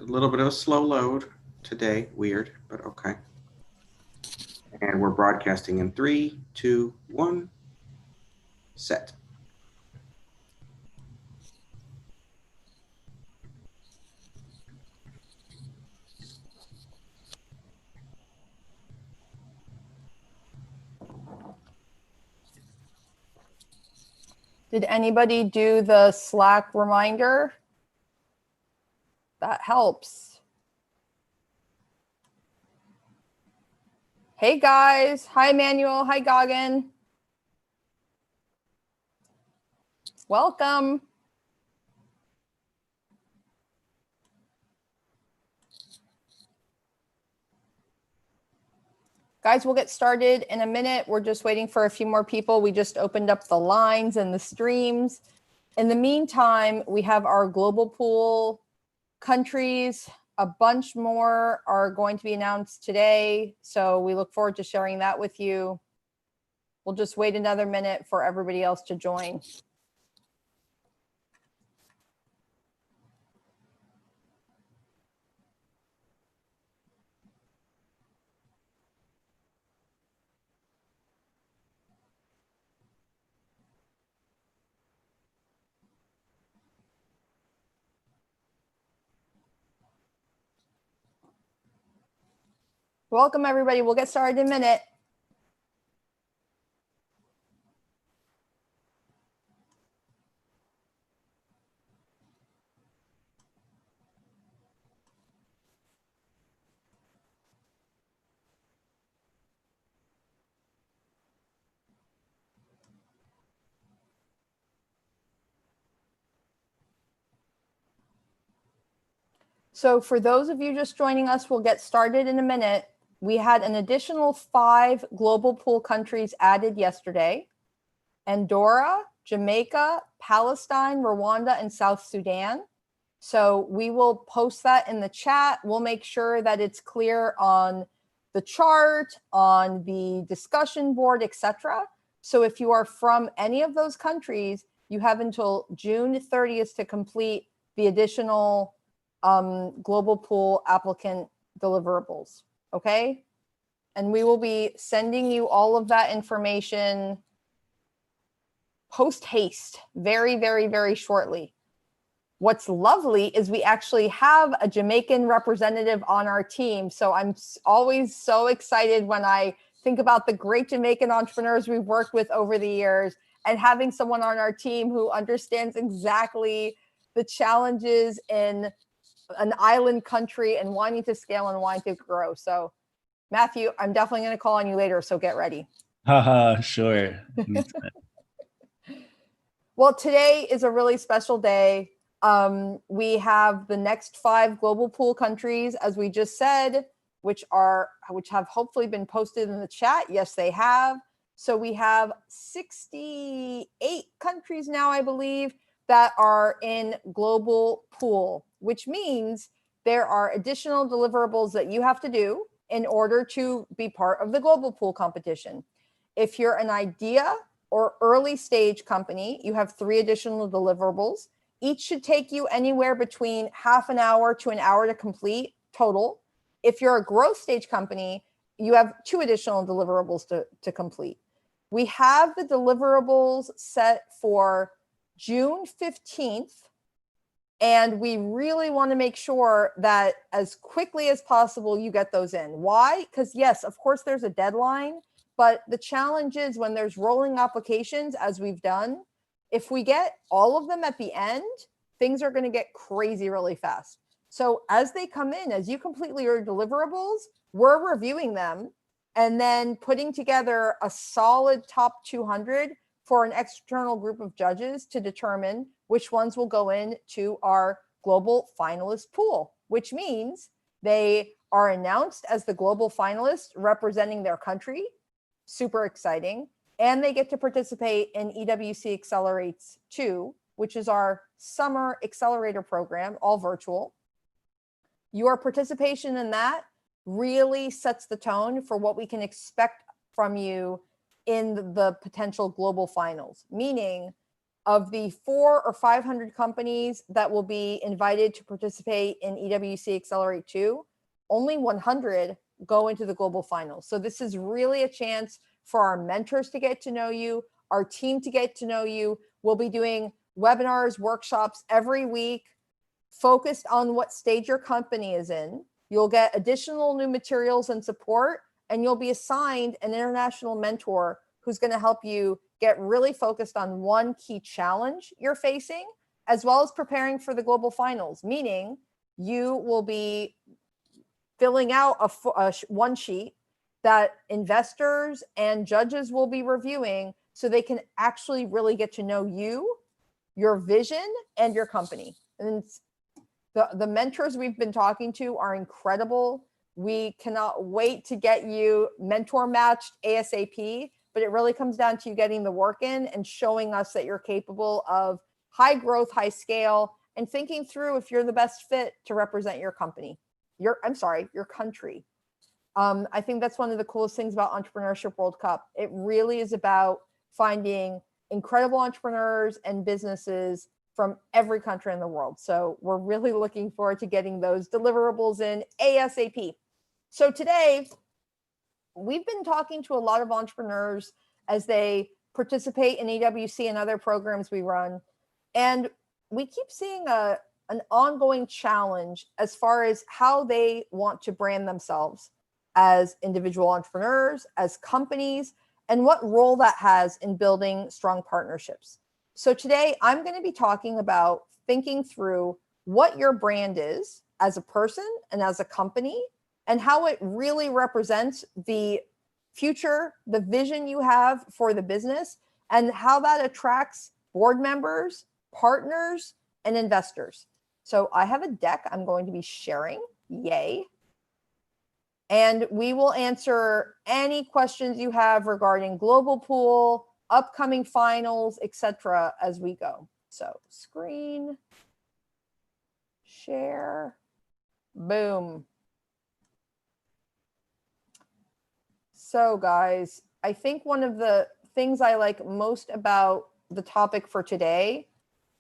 A little bit of a slow load today. Weird, but okay. And we're broadcasting in 3, 2, 1, set. Did anybody do the Slack reminder? That helps. Hey guys. Hi, Manuel. Hi, Goggin. Welcome. Guys, we'll get started in a minute. We're just waiting for a few more people. We just opened up the lines and the streams. In the meantime, we have our global pool countries. A bunch more are going to be announced today. So we look forward to sharing that with you. We'll just wait another minute for everybody else to join. Welcome, everybody. We'll get started in a minute. So for those of you just joining us, we'll get started in a minute. We had an additional 5 global pool countries added yesterday: Andorra, Jamaica, Palestine, Rwanda, and South Sudan. So we will post that in the chat. We'll make sure that it's clear on the chart, on the discussion board, etc. So if you are from any of those countries, you have until June 30th to complete the additional global pool applicant deliverables. Okay. And we will be sending you all of that information post haste very, very, very shortly. What's lovely is we actually have a Jamaican representative on our team. So I'm always so excited when I think about the great Jamaican entrepreneurs we've worked with over the years, and having someone on our team who understands exactly the challenges in an island country and wanting to scale and wanting to grow. So Matthew, I'm definitely going to call on you later. So get ready. Sure. Well, today is a really special day. We have the next 5 global pool countries, as we just said, which have hopefully been posted in the chat. Yes, they have. So we have 68 countries now, I believe, that are in global pool, which means there are additional deliverables that you have to do in order to be part of the global pool competition. If you're an idea or early stage company, you have 3 additional deliverables. Each should take you anywhere between half an hour to an hour to complete total. If you're a growth stage company, you have 2 additional deliverables to complete. We have the deliverables set for June 15th, and we really want to make sure that as quickly as possible you get those in. Why? Because yes, of course there's a deadline, but the challenge is when there's rolling applications, as we've done, if we get all of them at the end, things are going to get crazy really fast. So as they come in, as you complete your deliverables, we're reviewing them and then putting together a solid top 200 for an external group of judges to determine which ones will go into our global finalist pool, which means they are announced as the global finalist representing their country. Super exciting. And they get to participate in EWC Accelerates 2, which is our summer accelerator program, all virtual. Your participation in that really sets the tone for what we can expect from you in the potential global finals, meaning of the 400 or 500 companies that will be invited to participate in EWC Accelerate 2, only 100 go into the global finals. So this is really a chance for our mentors to get to know you, our team to get to know you. We'll be doing webinars, workshops every week, focused on what stage your company is in. You'll get additional new materials and support, and you'll be assigned an international mentor who's going to help you get really focused on one key challenge you're facing, as well as preparing for the global finals, meaning you will be filling out one sheet that investors and judges will be reviewing so they can actually really get to know you, your vision, and your company. And the mentors we've been talking to are incredible. We cannot wait to get you mentor matched ASAP, but it really comes down to you getting the work in and showing us that you're capable of high growth, high scale, and thinking through if you're the best fit to represent your company. Your country. I think that's one of the coolest things about Entrepreneurship World Cup. It really is about finding incredible entrepreneurs and businesses from every country in the world. So we're really looking forward to getting those deliverables in ASAP. So today, we've been talking to a lot of entrepreneurs as they participate in EWC and other programs we run. And we keep seeing an ongoing challenge as far as how they want to brand themselves as individual entrepreneurs, as companies, and what role that has in building strong partnerships. So today I'm going to be talking about thinking through what your brand is as a person and as a company, and how it really represents the future, the vision you have for the business, and how that attracts board members, partners, and investors. So I have a deck I'm going to be sharing, yay. And we will answer any questions you have regarding Global Pool, upcoming finals, etc. as we go. So screen, share, boom. So guys, I think one of the things I like most about the topic for today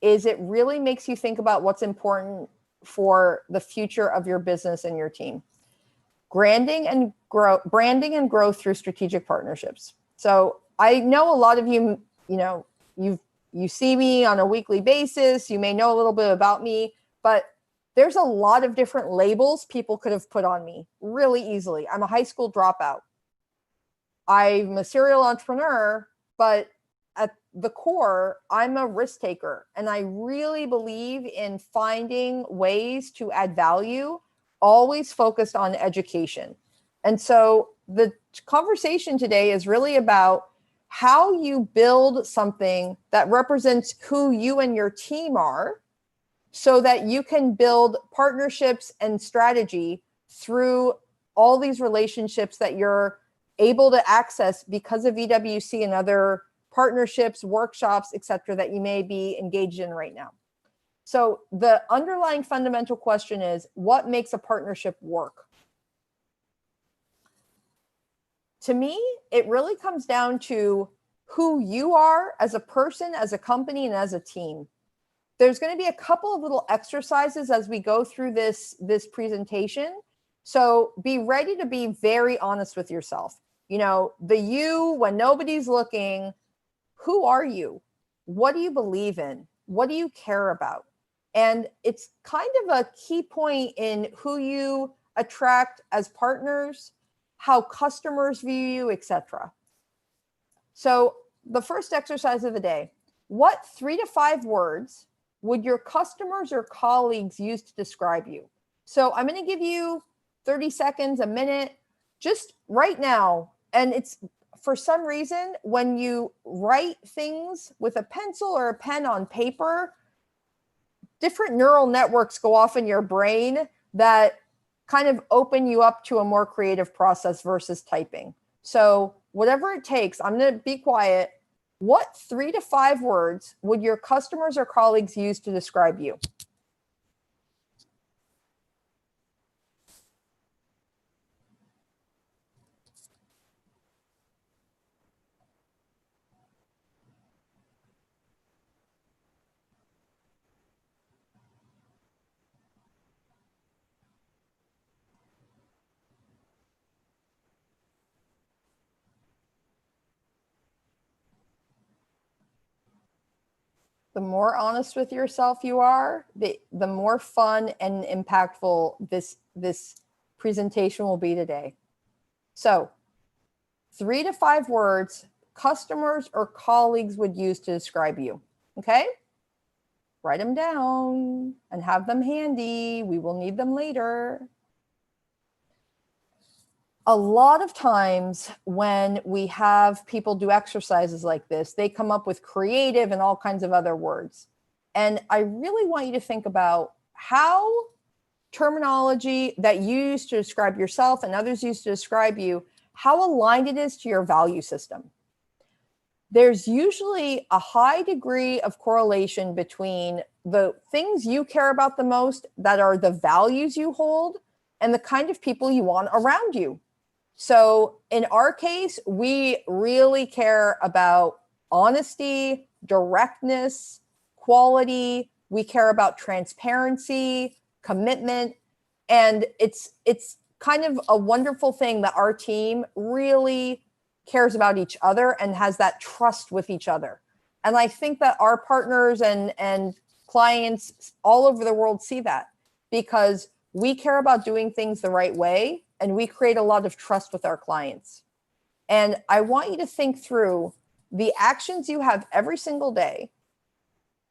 is it really makes you think about what's important for the future of your business and your team. Branding and growth through strategic partnerships. So I know a lot of you, you see me on a weekly basis. You may know a little bit about me, but there's a lot of different labels people could have put on me really easily. I'm a high school dropout. I'm a serial entrepreneur, but at the core, I'm a risk taker. And I really believe in finding ways to add value, always focused on education. And so the conversation today is really about how you build something that represents who you and your team are, so that you can build partnerships and strategy through all these relationships that you're able to access because of EWC and other partnerships, workshops, etc., that you may be engaged in right now. So the underlying fundamental question is, what makes a partnership work? To me, it really comes down to who you are as a person, as a company, and as a team. There's going to be a couple of little exercises as we go through this presentation. So be ready to be very honest with yourself. The you when nobody's looking. Who are you? What do you believe in? What do you care about? And it's kind of a key point in who you attract as partners, how customers view you, etc. So the first exercise of the day, what 3 to 5 words would your customers or colleagues use to describe you? So I'm going to give you 30 seconds, a minute, just right now. And it's, for some reason, when you write things with a pencil or a pen on paper, different neural networks go off in your brain that kind of open you up to a more creative process versus typing. So whatever it takes, I'm going to be quiet. What 3 to 5 words would your customers or colleagues use to describe you? The more honest with yourself you are, the more fun and impactful this presentation will be today. So 3 to 5 words customers or colleagues would use to describe you. Okay? Write them down and have them handy. We will need them later. A lot of times when we have people do exercises like this, they come up with creative and all kinds of other words. And I really want you to think about how terminology that you use to describe yourself and others use to describe you, how aligned it is to your value system. There's usually a high degree of correlation between the things you care about the most, that are the values you hold, and the kind of people you want around you. So in our case, we really care about honesty, directness, quality. We care about transparency, commitment. And it's kind of a wonderful thing that our team really cares about each other and has that trust with each other. And I think that our partners and clients all over the world see that, because we care about doing things the right way, and we create a lot of trust with our clients. And I want you to think through the actions you have every single day,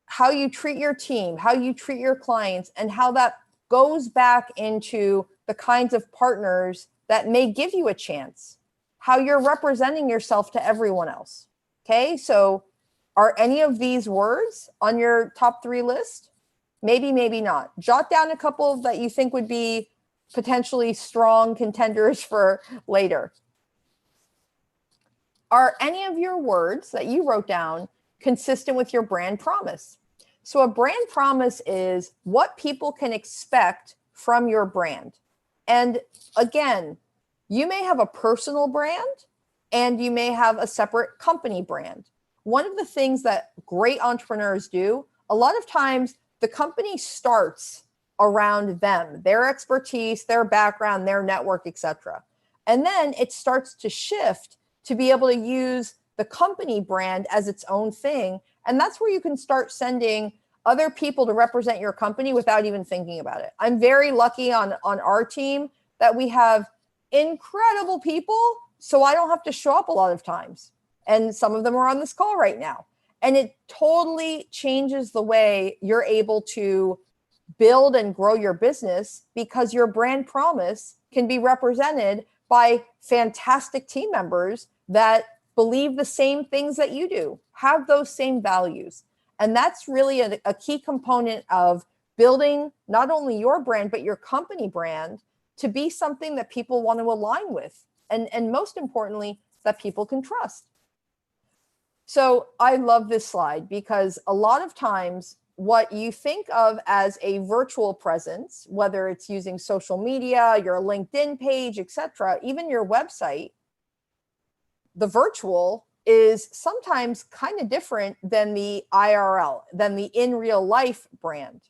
how you treat your team, how you treat your clients, and how that goes back into the kinds of partners that may give you a chance, how you're representing yourself to everyone else. Okay, so are any of these words on your top 3 list? Maybe, maybe not. Jot down a couple that you think would be potentially strong contenders for later. Are any of your words that you wrote down consistent with your brand promise? So a brand promise is what people can expect from your brand. And again, you may have a personal brand and you may have a separate company brand. One of the things that great entrepreneurs do, a lot of times the company starts around them, their expertise, their background, their network, etc. And then it starts to shift to be able to use the company brand as its own thing. And that's where you can start sending other people to represent your company without even thinking about it. I'm very lucky on our team that we have incredible people, so I don't have to show up a lot of times. And some of them are on this call right now. And it totally changes the way you're able to build and grow your business, because your brand promise can be represented by fantastic team members that believe the same things that you do, have those same values. And that's really a key component of building not only your brand, but your company brand to be something that people want to align with. And most importantly, that people can trust. So I love this slide, because a lot of times what you think of as a virtual presence, whether it's using social media, your LinkedIn page, etc., even your website, the virtual is sometimes kind of different than the IRL, than the in real life brand.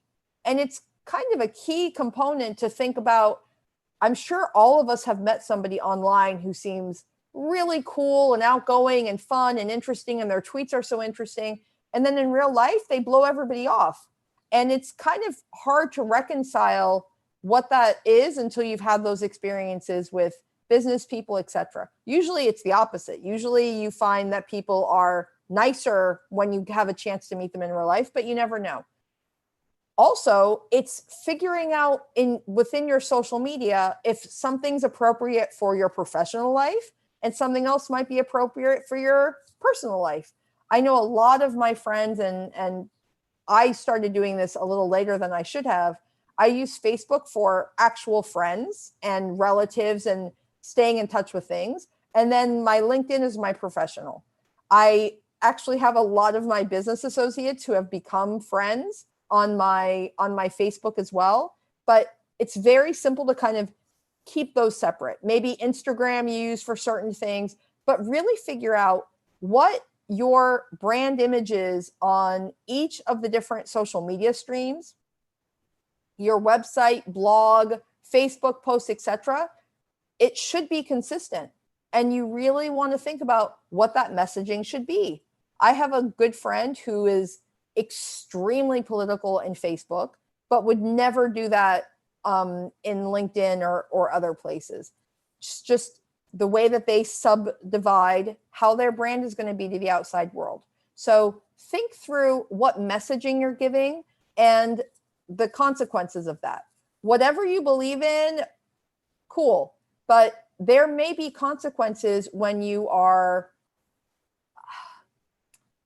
And it's kind of a key component to think about. I'm sure all of us have met somebody online who seems really cool and outgoing and fun and interesting, and their tweets are so interesting. And then in real life, they blow everybody off. And it's kind of hard to reconcile what that is until you've had those experiences with business people, etc. Usually it's the opposite. Usually you find that people are nicer when you have a chance to meet them in real life, but you never know. Also, it's figuring out within your social media if something's appropriate for your professional life and something else might be appropriate for your personal life. I know a lot of my friends, and I started doing this a little later than I should have. I use Facebook for actual friends and relatives and staying in touch with things. And then my LinkedIn is my professional. I actually have a lot of my business associates who have become friends on my Facebook as well. But it's very simple to kind of keep those separate. Maybe Instagram you use for certain things, but really figure out what your brand image is on each of the different social media streams, your website, blog, Facebook posts, etc. It should be consistent. And you really want to think about what that messaging should be. I have a good friend who is extremely political in Facebook, but would never do that in LinkedIn or other places. It's just the way that they subdivide how their brand is going to be to the outside world. So think through what messaging you're giving and the consequences of that. Whatever you believe in, cool. But there may be consequences when you are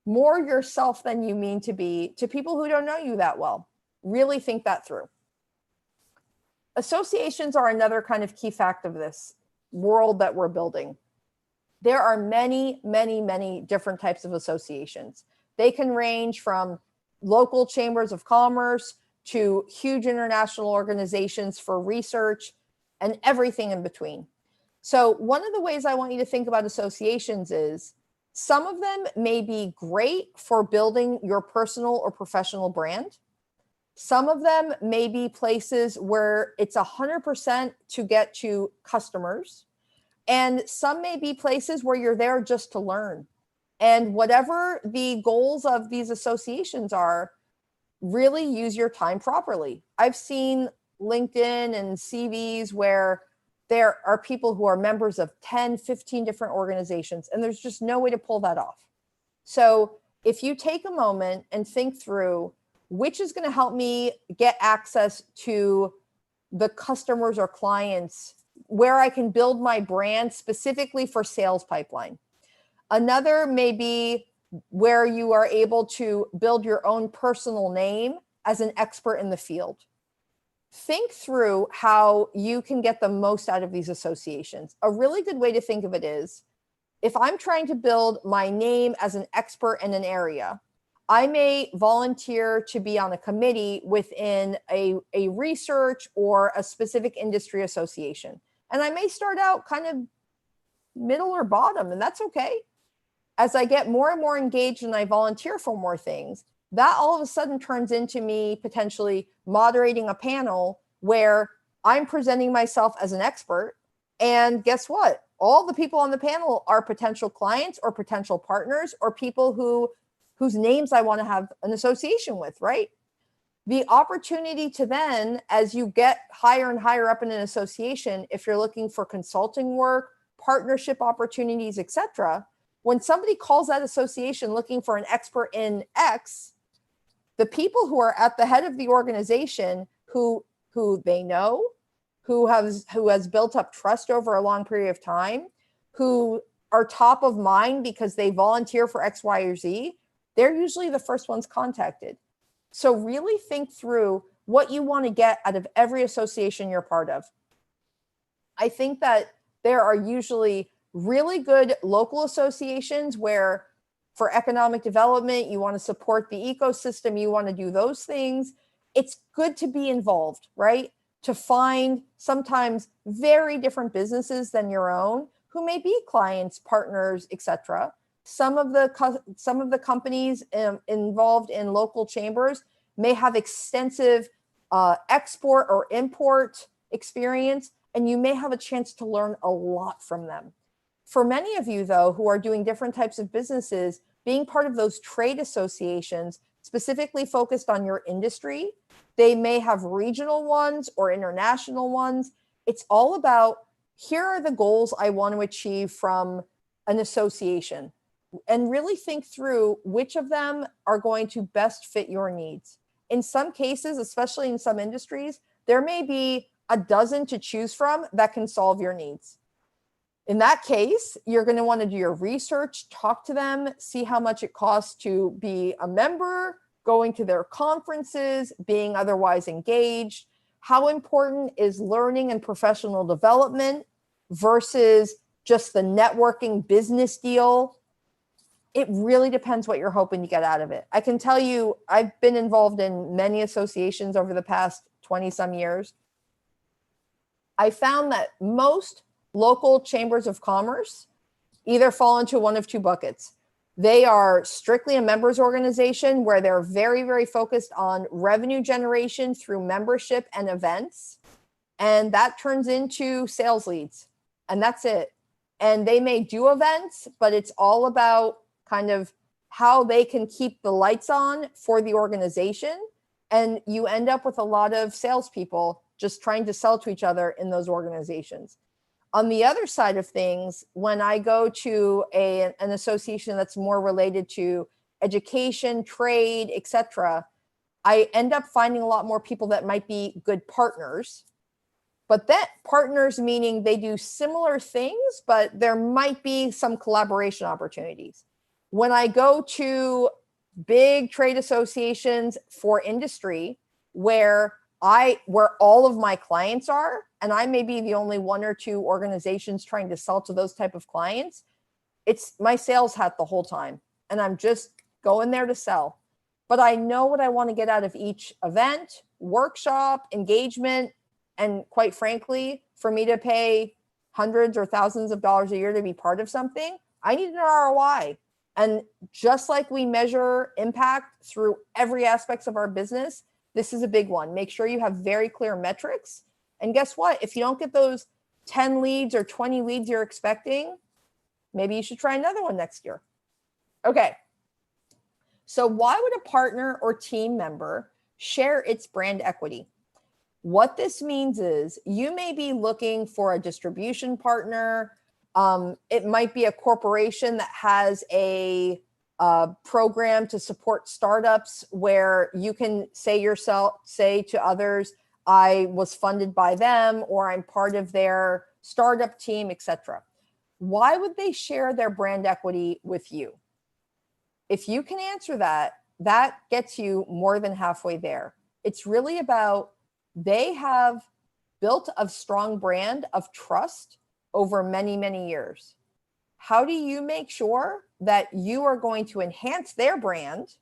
more yourself than you mean to be to people who don't know you that well. Really think that through. Associations are another kind of key fact of this world that we're building. There are many, many, many different types of associations. They can range from local chambers of commerce to huge international organizations for research and everything in between. So one of the ways I want you to think about associations is some of them may be great for building your personal or professional brand. Some of them may be places where it's 100% to get to customers. And some may be places where you're there just to learn. And whatever the goals of these associations are, really use your time properly. I've seen LinkedIn and CVs where there are people who are members of 10, 15 different organizations, and there's just no way to pull that off. So if you take a moment and think through which is going to help me get access to the customers or clients where I can build my brand specifically for sales pipeline. Another may be where you are able to build your own personal name as an expert in the field. Think through how you can get the most out of these associations. A really good way to think of it is, if I'm trying to build my name as an expert in an area, I may volunteer to be on a committee within a research or a specific industry association. And I may start out kind of middle or bottom, and that's okay. As I get more and more engaged and I volunteer for more things, that all of a sudden turns into me potentially moderating a panel where I'm presenting myself as an expert. And guess what? All the people on the panel are potential clients or potential partners or people whose names I want to have an association with, right? The opportunity to then, as you get higher and higher up in an association, if you're looking for consulting work, partnership opportunities, etc., when somebody calls that association looking for an expert in X, the people who are at the head of the organization who they know, who has built up trust over a long period of time, who are top of mind because they volunteer for X, Y, or Z, they're usually the first ones contacted. So really think through what you want to get out of every association you're part of. I think that there are usually really good local associations where for economic development, you want to support the ecosystem, you want to do those things. It's good to be involved, right? To find sometimes very different businesses than your own who may be clients, partners, etc. Some of the companies involved in local chambers may have extensive export or import experience, and you may have a chance to learn a lot from them. For many of you, though, who are doing different types of businesses, being part of those trade associations specifically focused on your industry, they may have regional ones or international ones. It's all about, here are the goals I want to achieve from an association. And really think through which of them are going to best fit your needs. In some cases, especially in some industries, there may be a dozen to choose from that can solve your needs. In that case, you're going to want to do your research, talk to them, see how much it costs to be a member, going to their conferences, being otherwise engaged. How important is learning and professional development versus just the networking business deal? It really depends what you're hoping to get out of it. I can tell you, I've been involved in many associations over the past 20 some years. I found that most local chambers of commerce either fall into one of two buckets. They are strictly a members organization where they're very, very focused on revenue generation through membership and events. And that turns into sales leads. And that's it. And they may do events, but it's all about kind of how they can keep the lights on for the organization. And you end up with a lot of salespeople just trying to sell to each other in those organizations. On the other side of things, when I go to an association that's more related to education, trade, etc., I end up finding a lot more people that might be good partners. But that partners meaning they do similar things, but there might be some collaboration opportunities. When I go to big trade associations for industry where all of my clients are, and I may be the only one or two organizations trying to sell to those type of clients, it's my sales hat the whole time. And I'm just going there to sell. But I know what I want to get out of each event, workshop, engagement. And quite frankly, for me to pay hundreds or thousands of dollars a year to be part of something, I need an ROI. And just like we measure impact through every aspects of our business, this is a big one. Make sure you have very clear metrics. And guess what? If you don't get those 10 leads or 20 leads you're expecting, maybe you should try another one next year. Okay. So why would a partner or team member share its brand equity? What this means is you may be looking for a distribution partner. It might be a corporation that has a program to support startups where you can say to others, I was funded by them, or I'm part of their startup team, etc. Why would they share their brand equity with you? If you can answer that, that gets you more than halfway there. It's really about they have built a strong brand of trust over many, many years. How do you make sure that you are going to enhance their brand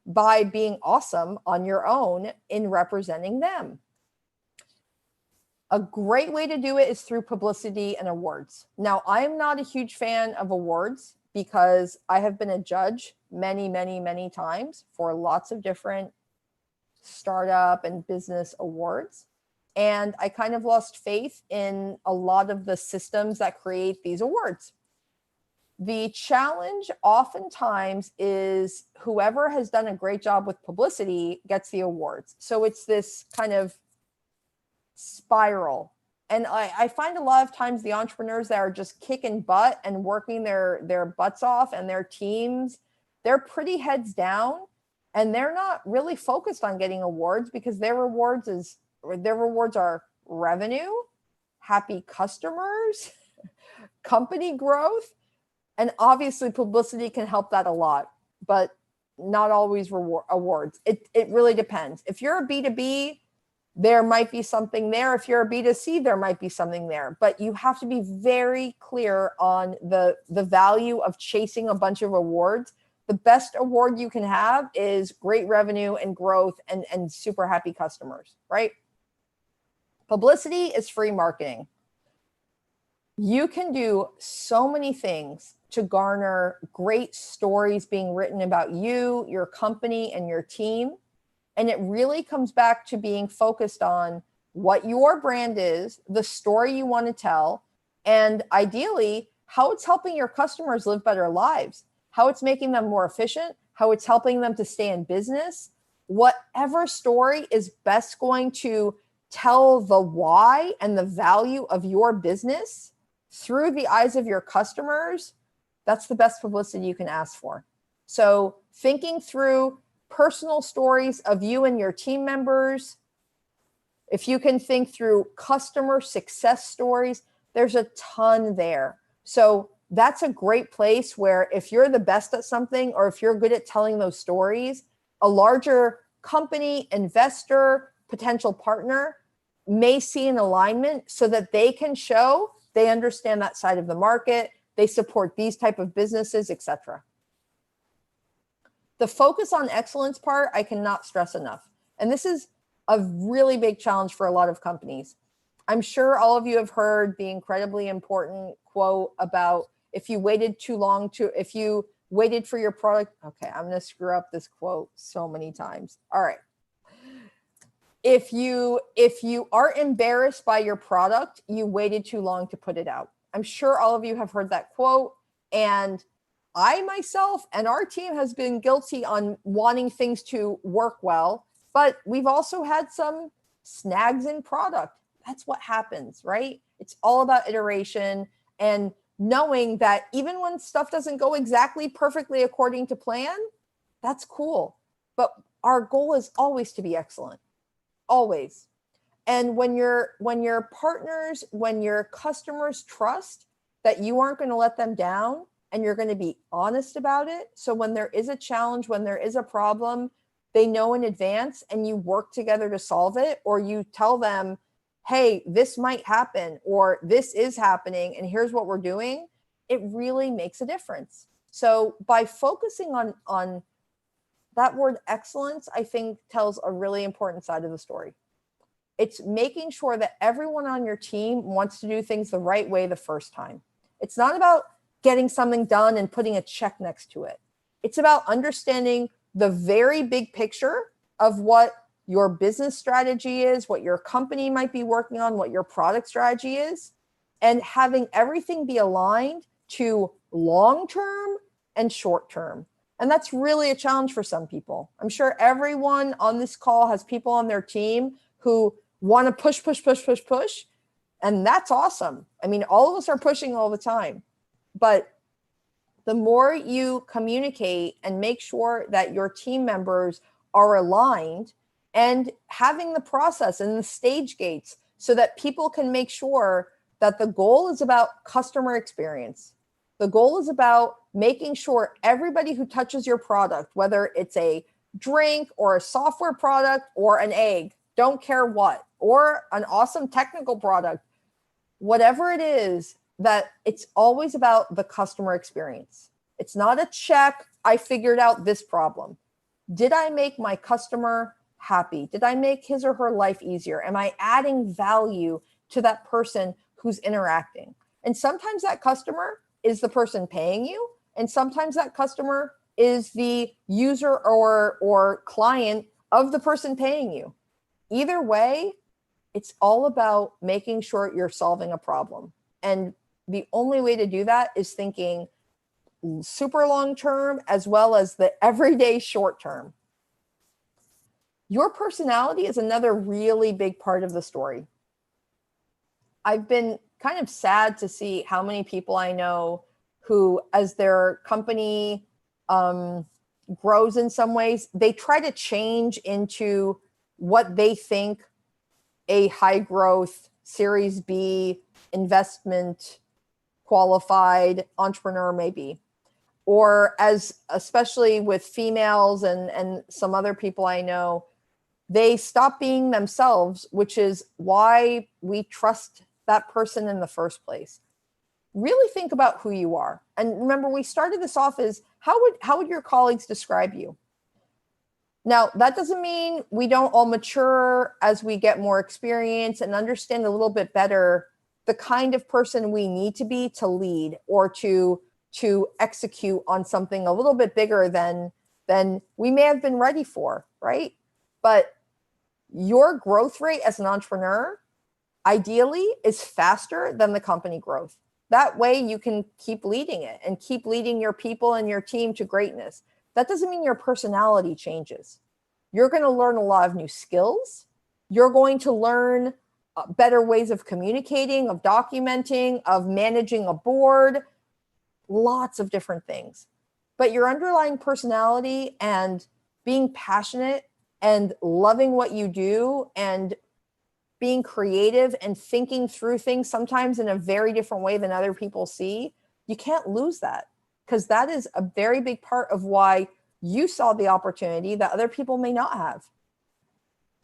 by being awesome on your own in representing them? A great way to do it is through publicity and awards. Now, I am not a huge fan of awards because I have been a judge many, many, many times for lots of different startup and business awards. And I kind of lost faith in a lot of the systems that create these awards. The challenge oftentimes is whoever has done a great job with publicity gets the awards. So it's this kind of spiral. And I find a lot of times the entrepreneurs that are just kicking butt and working their butts off, and their teams, they're pretty heads down, and they're not really focused on getting awards because their rewards are revenue, happy customers, company growth. And obviously publicity can help that a lot, but not always awards. It really depends. If you're a B2B, there might be something there. If you're a B2C, there might be something there. But you have to be very clear on the value of chasing a bunch of awards. The best award you can have is great revenue and growth and super happy customers, right? Publicity is free marketing. You can do so many things to garner great stories being written about you, your company, and your team. And it really comes back to being focused on what your brand is, the story you want to tell, and ideally, how it's helping your customers live better lives, how it's making them more efficient, how it's helping them to stay in business. Whatever story is best going to tell the why and the value of your business through the eyes of your customers, that's the best publicity you can ask for. So thinking through personal stories of you and your team members, if you can think through customer success stories, there's a ton there. So that's a great place where if you're the best at something, or if you're good at telling those stories, a larger company, investor, potential partner may see an alignment so that they can show they understand that side of the market, they support these type of businesses, etc. The focus on excellence part, I cannot stress enough. And this is a really big challenge for a lot of companies. I'm sure all of you have heard the incredibly important quote about if you waited for your product. Okay, I'm going to screw up this quote so many times. All right. If you are embarrassed by your product, you waited too long to put it out. I'm sure all of you have heard that quote. And I myself and our team has been guilty on wanting things to work well, but we've also had some snags in product. That's what happens, right? It's all about iteration and knowing that even when stuff doesn't go exactly perfectly according to plan, that's cool. But our goal is always to be excellent, always. And when your partners, when your customers trust that you aren't going to let them down and you're going to be honest about it. So when there is a challenge, when there is a problem, they know in advance and you work together to solve it, or you tell them, hey, this might happen, or this is happening, and here's what we're doing. It really makes a difference. So by focusing on that word excellence, I think tells a really important side of the story. It's making sure that everyone on your team wants to do things the right way the first time. It's not about getting something done and putting a check next to it. It's about understanding the very big picture of what your business strategy is, what your company might be working on, what your product strategy is, and having everything be aligned to long-term and short-term. And that's really a challenge for some people. I'm sure everyone on this call has people on their team who want to push. And that's awesome. I mean, all of us are pushing all the time. But the more you communicate and make sure that your team members are aligned and having the process and the stage gates so that people can make sure that the goal is about customer experience. The goal is about making sure everybody who touches your product, whether it's a drink or a software product or an egg, don't care what, or an awesome technical product, whatever it is, that it's always about the customer experience. It's not a check, I figured out this problem. Did I make my customer happy? Did I make his or her life easier? Am I adding value to that person who's interacting? And sometimes that customer is the person paying you, and sometimes that customer is the user or client of the person paying you. Either way, it's all about making sure you're solving a problem. And the only way to do that is thinking super long term as well as the everyday short term. Your personality is another really big part of the story. I've been kind of sad to see how many people I know who, as their company grows in some ways, they try to change into what they think a high growth Series B investment qualified entrepreneur may be. Or as, especially with females and some other people I know, they stop being themselves, which is why we trust that person in the first place. Really think about who you are. And remember, we started this off as how would your colleagues describe you? Now, that doesn't mean we don't all mature as we get more experience and understand a little bit better the kind of person we need to be to lead or to execute on something a little bit bigger than we may have been ready for, right? But your growth rate as an entrepreneur ideally is faster than the company growth. That way you can keep leading it and keep leading your people and your team to greatness. That doesn't mean your personality changes. You're going to learn a lot of new skills. You're going to learn better ways of communicating, of documenting, of managing a board, lots of different things. But your underlying personality and being passionate and loving what you do and being creative and thinking through things sometimes in a very different way than other people see, you can't lose that, because that is a very big part of why you saw the opportunity that other people may not have.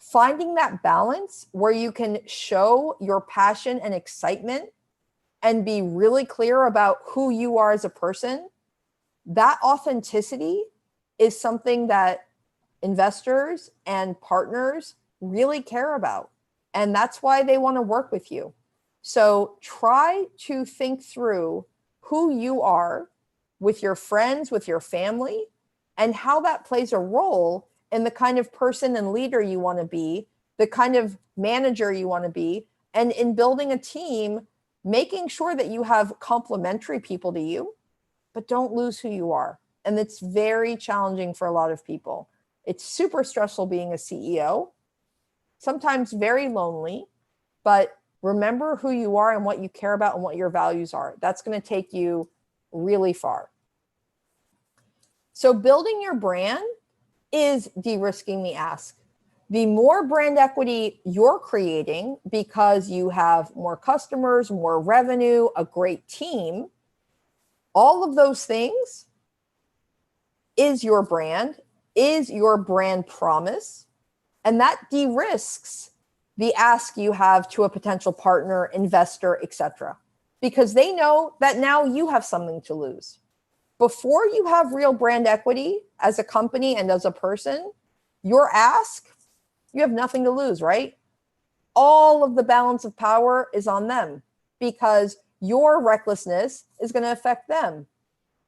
Finding that balance where you can show your passion and excitement and be really clear about who you are as a person, that authenticity is something that investors and partners really care about. And that's why they want to work with you. So try to think through who you are with your friends, with your family, and how that plays a role in the kind of person and leader you want to be, the kind of manager you want to be, and in building a team, making sure that you have complementary people to you, but don't lose who you are. And it's very challenging for a lot of people. It's super stressful being a CEO, sometimes very lonely, but remember who you are and what you care about and what your values are. That's going to take you really far. So building your brand is de-risking the ask. The more brand equity you're creating because you have more customers, more revenue, a great team, all of those things is your brand promise, and that de-risks the ask you have to a potential partner, investor, etc., because they know that now you have something to lose. Before you have real brand equity as a company and as a person, your ask, you have nothing to lose, right? All of the balance of power is on them because your recklessness is going to affect them.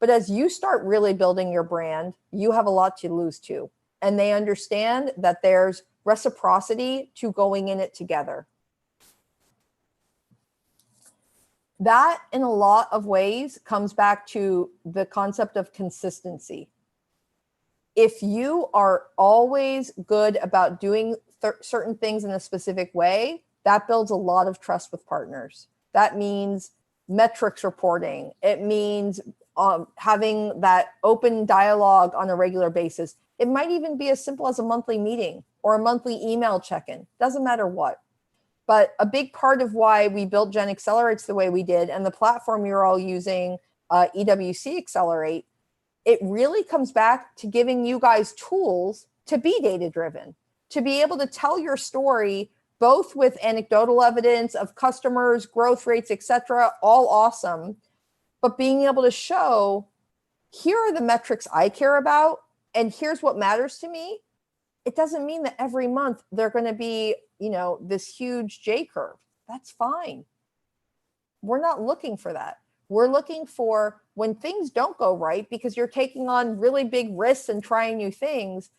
But as you start really building your brand, you have a lot to lose too. And they understand that there's reciprocity to going in it together. That, in a lot of ways, comes back to the concept of consistency. If you are always good about doing certain things in a specific way, that builds a lot of trust with partners. That means metrics reporting. It means having that open dialogue on a regular basis. It might even be as simple as a monthly meeting or a monthly email check-in. Doesn't matter what. But a big part of why we built Gen Accelerates the way we did and the platform you're all using, EWC Accelerate, it really comes back to giving you guys tools to be data-driven, to be able to tell your story both with anecdotal evidence of customers, growth rates, etc., all awesome, but being able to show, here are the metrics I care about, and here's what matters to me. It doesn't mean that every month they're going to be, this huge J curve. That's fine. We're not looking for that. We're looking for when things don't go right because you're taking on really big risks and trying new things.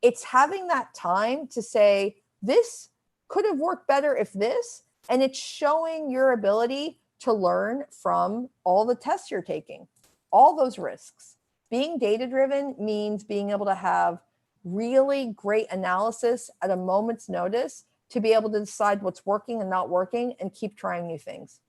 It's having that time to say, this could have worked better if this, and it's showing your ability to learn from all the tests you're taking, all those risks. Being data-driven means being able to have really great analysis at a moment's notice to be able to decide what's working and not working and keep trying new things.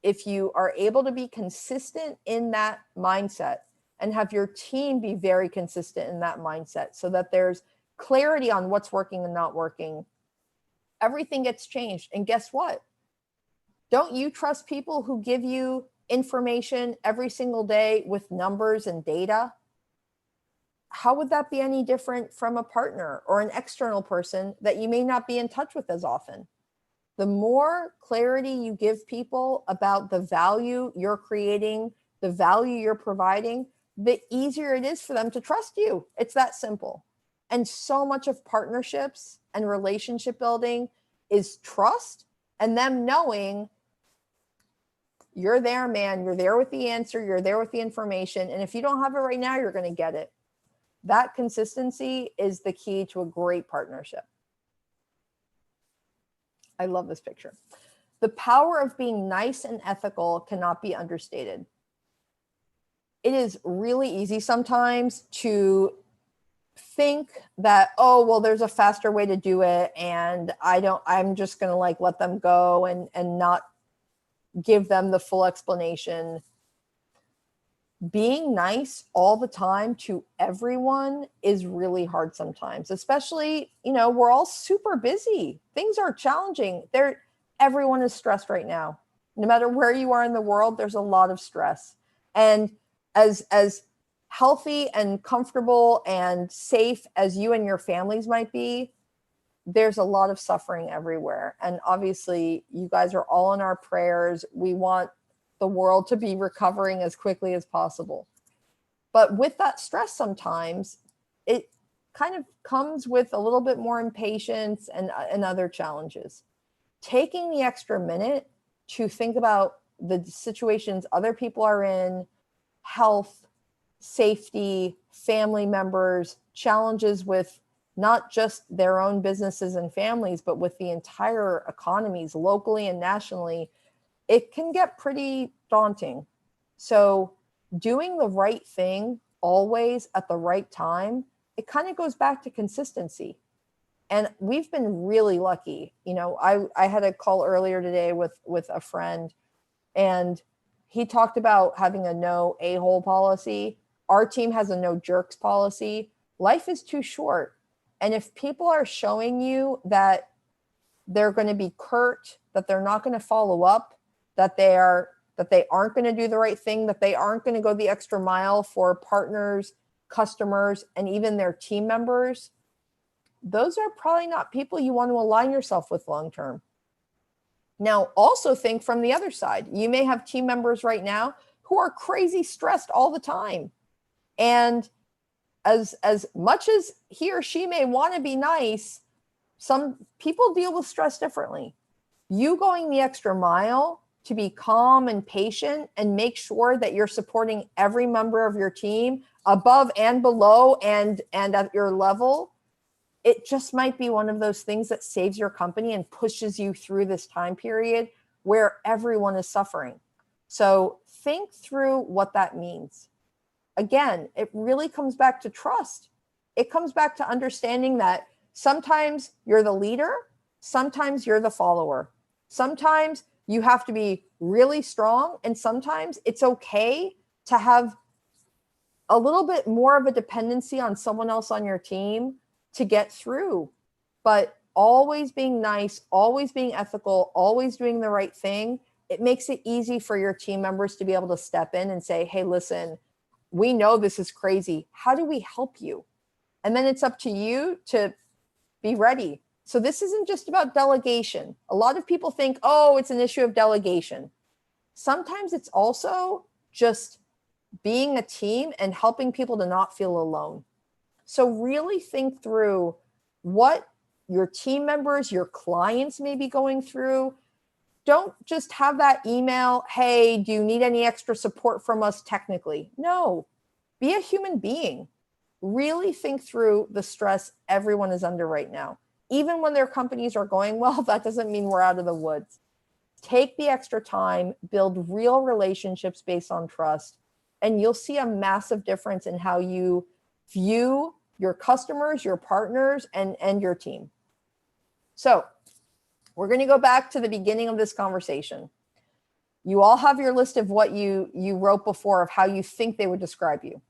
If you are able to be consistent in that mindset and have your team be very consistent in that mindset so that there's clarity on what's working and not working, everything gets changed. And guess what? Don't you trust people who give you information every single day with numbers and data? How would that be any different from a partner or an external person that you may not be in touch with as often? The more clarity you give people about the value you're creating, the value you're providing, the easier it is for them to trust you. It's that simple. And so much of partnerships and relationship building is trust and them knowing you're there, man. You're there with the answer. You're there with the information. And if you don't have it right now, you're going to get it. That consistency is the key to a great partnership. I love this picture. The power of being nice and ethical cannot be understated. It is really easy sometimes to think that, oh, well, there's a faster way to do it. And I'm just going to let them go and not give them the full explanation. Being nice all the time to everyone is really hard sometimes, especially, we're all super busy. Things are challenging. Everyone is stressed right now. No matter where you are in the world, there's a lot of stress. And as healthy and comfortable and safe as you and your families might be, there's a lot of suffering everywhere. And obviously, you guys are all in our prayers. We want the world to be recovering as quickly as possible. But with that stress, sometimes it kind of comes with a little bit more impatience and other challenges. Taking the extra minute to think about the situations other people are in, health, safety, family members, challenges with not just their own businesses and families, but with the entire economies locally and nationally, it can get pretty daunting. So doing the right thing always at the right time, it kind of goes back to consistency. And we've been really lucky. I had a call earlier today with a friend, and he talked about having a no a-hole policy. Our team has a no jerks policy. Life is too short. And if people are showing you that they're going to be curt, that they're not going to follow up, that they aren't going to do the right thing, that they aren't going to go the extra mile for partners, customers, and even their team members, those are probably not people you want to align yourself with long term. Now, also think from the other side. You may have team members right now who are crazy stressed all the time. And as much as he or she may want to be nice, some people deal with stress differently. You going the extra mile to be calm and patient and make sure that you're supporting every member of your team above and below and at your level, it just might be one of those things that saves your company and pushes you through this time period where everyone is suffering. So think through what that means. Again, it really comes back to trust. It comes back to understanding that sometimes you're the leader, sometimes you're the follower. Sometimes you have to be really strong, and sometimes it's okay to have a little bit more of a dependency on someone else on your team to get through. But always being nice, always being ethical, always doing the right thing, it makes it easy for your team members to be able to step in and say, hey, listen, we know this is crazy. How do we help you? And then it's up to you to be ready. So this isn't just about delegation. A lot of people think, oh, it's an issue of delegation. Sometimes it's also just being a team and helping people to not feel alone. So really think through what your team members, your clients may be going through. Don't just have that email, hey, do you need any extra support from us technically? No, be a human being. Really think through the stress everyone is under right now. Even when their companies are going well, that doesn't mean we're out of the woods. Take the extra time, build real relationships based on trust, and you'll see a massive difference in how you view your customers, your partners, and your team. So we're going to go back to the beginning of this conversation. You all have your list of what you wrote before of how you think they would describe you.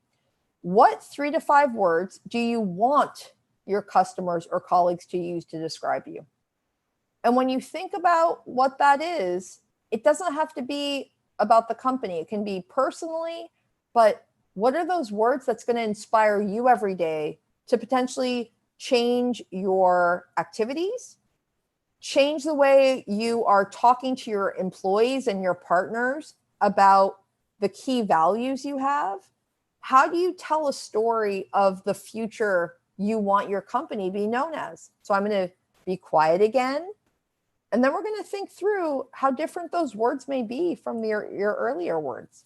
What 3 to 5 words do you want your customers or colleagues to use to describe you? And when you think about what that is, it doesn't have to be about the company. It can be personally, but what are those words that's going to inspire you every day to potentially change your activities, change the way you are talking to your employees and your partners about the key values you have? How do you tell a story of the future you want your company to be known as? So I'm going to be quiet again. And then we're going to think through how different those words may be from your earlier words.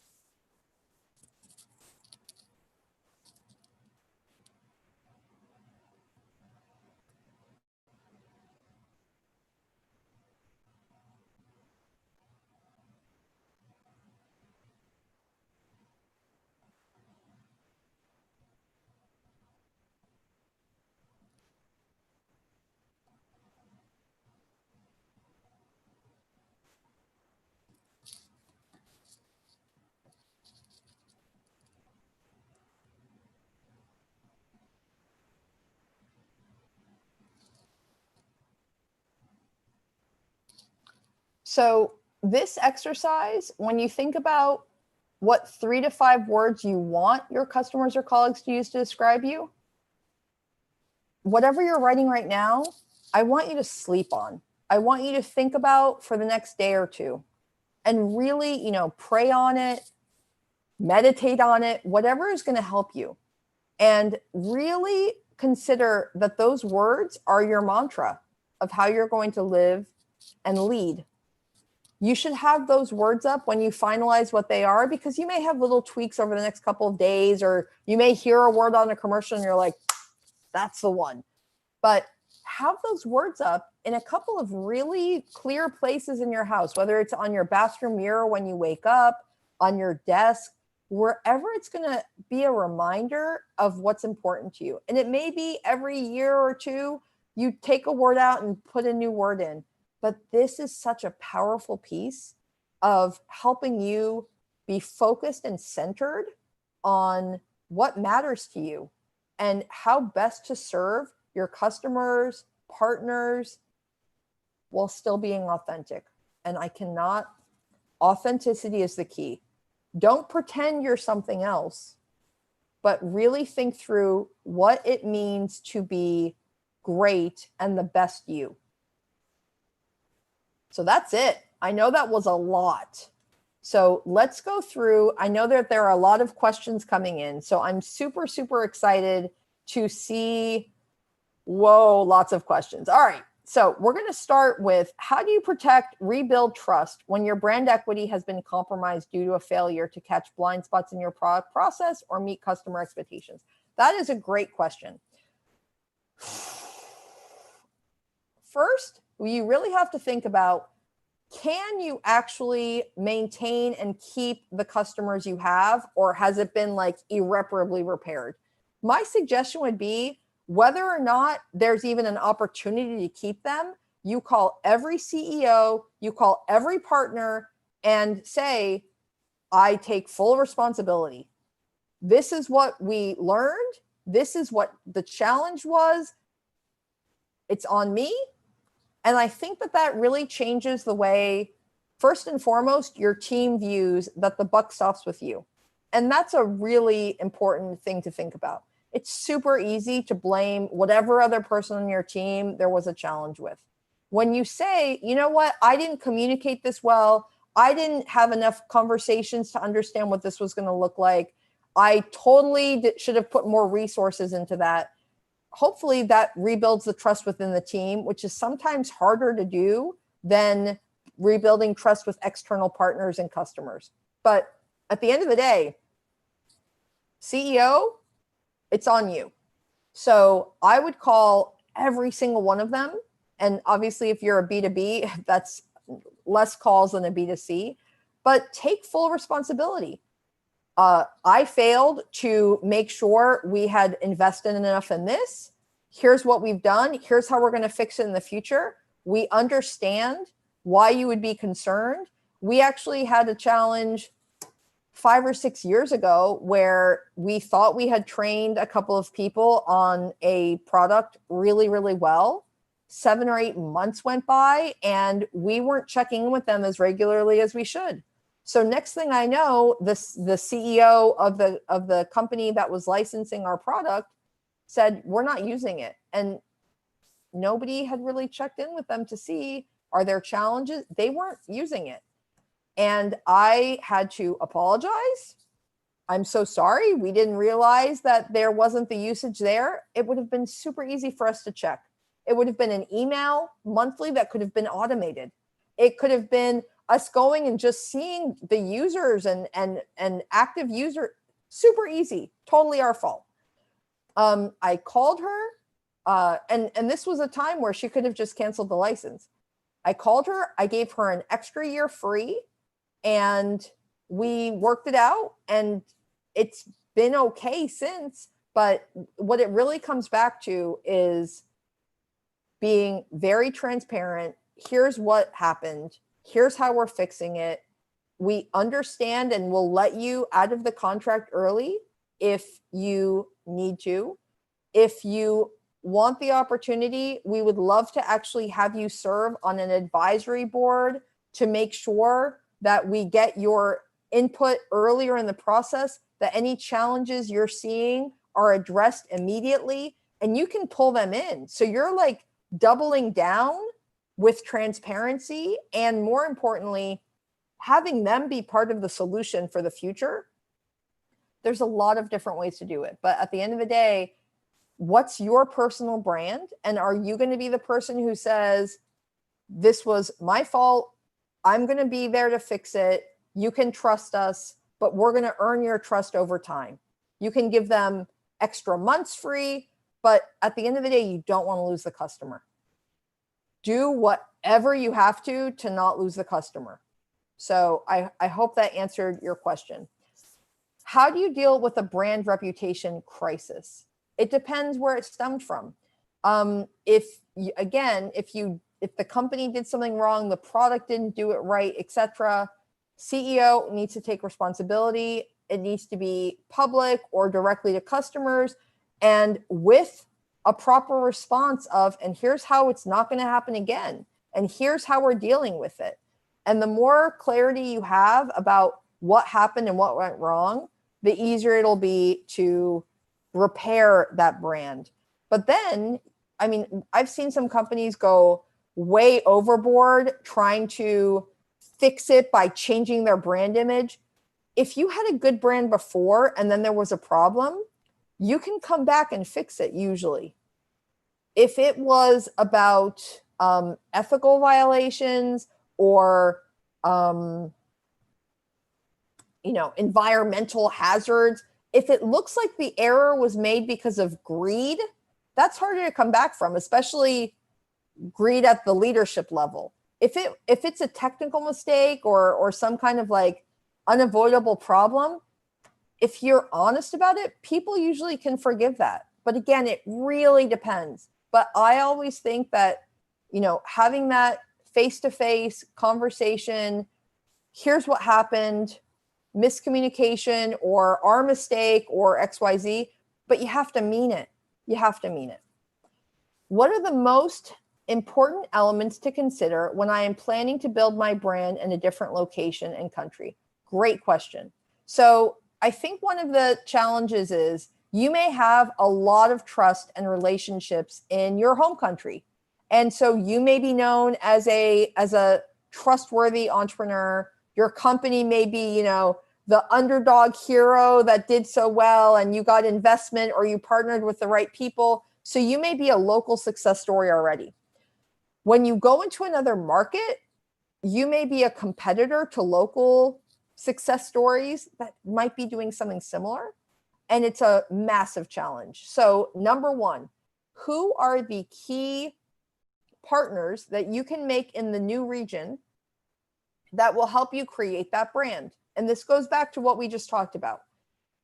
So this exercise, when you think about what 3 to 5 words you want your customers or colleagues to use to describe you, whatever you're writing right now, I want you to sleep on. I want you to think about for the next day or two and really, pray on it, meditate on it, whatever is going to help you. And really consider that those words are your mantra of how you're going to live and lead. You should have those words up when you finalize what they are, because you may have little tweaks over the next couple of days, or you may hear a word on a commercial and you're like, that's the one. But have those words up in a couple of really clear places in your house, whether it's on your bathroom mirror when you wake up, on your desk, wherever it's going to be a reminder of what's important to you. And it may be every year or two, you take a word out and put a new word in. But this is such a powerful piece of helping you be focused and centered on what matters to you and how best to serve your customers, partners, while still being authentic. And authenticity is the key. Don't pretend you're something else, but really think through what it means to be great and the best you. So that's it. I know that was a lot. So let's go through. I know that there are a lot of questions coming in. So I'm super, super excited to see. Whoa, lots of questions. All right. So we're going to start with, how do you rebuild trust when your brand equity has been compromised due to a failure to catch blind spots in your product process or meet customer expectations? That is a great question. First, you really have to think about, can you actually maintain and keep the customers you have, or has it been like irreparably repaired? My suggestion would be, whether or not there's even an opportunity to keep them, you call every CEO, you call every partner and say, I take full responsibility. This is what we learned. This is what the challenge was. It's on me. And I think that really changes the way, first and foremost, your team views that the buck stops with you. And that's a really important thing to think about. It's super easy to blame whatever other person on your team there was a challenge with. When you say, you know what, I didn't communicate this well, I didn't have enough conversations to understand what this was going to look like, I totally should have put more resources into that. Hopefully that rebuilds the trust within the team, which is sometimes harder to do than rebuilding trust with external partners and customers. But at the end of the day, CEO, it's on you. So I would call every single one of them. And obviously, if you're a B2B, that's less calls than a B2C, but take full responsibility. I failed to make sure we had invested enough in this. Here's what we've done. Here's how we're going to fix it in the future. We understand why you would be concerned. We actually had a challenge 5 or 6 years ago where we thought we had trained a couple of people on a product really, really well. 7 or 8 months went by and we weren't checking in with them as regularly as we should. So next thing I know, the CEO of the company that was licensing our product said, we're not using it. And nobody had really checked in with them to see, are there challenges? They weren't using it. And I had to apologize. I'm so sorry. We didn't realize that there wasn't the usage there. It would have been super easy for us to check. It would have been an email monthly that could have been automated. It could have been us going and just seeing the users and active user. Super easy. Totally our fault. I called her, and this was a time where she could have just canceled the license. I called her. I gave her an extra year free, and we worked it out. And it's been okay since. But what it really comes back to is being very transparent. Here's what happened. Here's how we're fixing it. We understand and we'll let you out of the contract early if you need to. If you want the opportunity, we would love to actually have you serve on an advisory board to make sure that we get your input earlier in the process, that any challenges you're seeing are addressed immediately, and you can pull them in. So you're like doubling down with transparency, and more importantly, having them be part of the solution for the future. There's a lot of different ways to do it. But at the end of the day, what's your personal brand? And are you going to be the person who says, this was my fault, I'm going to be there to fix it, you can trust us, but we're going to earn your trust over time. You can give them extra months free, but at the end of the day, you don't want to lose the customer. Do whatever you have to not lose the customer. So I hope that answered your question. How do you deal with a brand reputation crisis? It depends where it stemmed from. If the company did something wrong, the product didn't do it right, etc., CEO needs to take responsibility. It needs to be public or directly to customers, and with a proper response of, and here's how it's not going to happen again, and here's how we're dealing with it. And the more clarity you have about what happened and what went wrong, the easier it'll be to repair that brand. But then, I mean, I've seen some companies go way overboard trying to fix it by changing their brand image. If you had a good brand before and then there was a problem, you can come back and fix it usually. If it was about ethical violations or environmental hazards, if it looks like the error was made because of greed, that's harder to come back from, especially greed at the leadership level. If it's a technical mistake or some kind of like unavoidable problem, if you're honest about it, people usually can forgive that. But again, it really depends. But I always think that, having that face-to-face conversation, here's what happened, miscommunication or our mistake or XYZ, but you have to mean it. You have to mean it. What are the most important elements to consider when I am planning to build my brand in a different location and country? Great question. So I think one of the challenges is you may have a lot of trust and relationships in your home country. And so you may be known as a trustworthy entrepreneur. Your company may be, the underdog hero that did so well and you got investment or you partnered with the right people. So you may be a local success story already. When you go into another market, you may be a competitor to local success stories that might be doing something similar. And it's a massive challenge. So number one, who are the key partners that you can make in the new region that will help you create that brand? And this goes back to what we just talked about.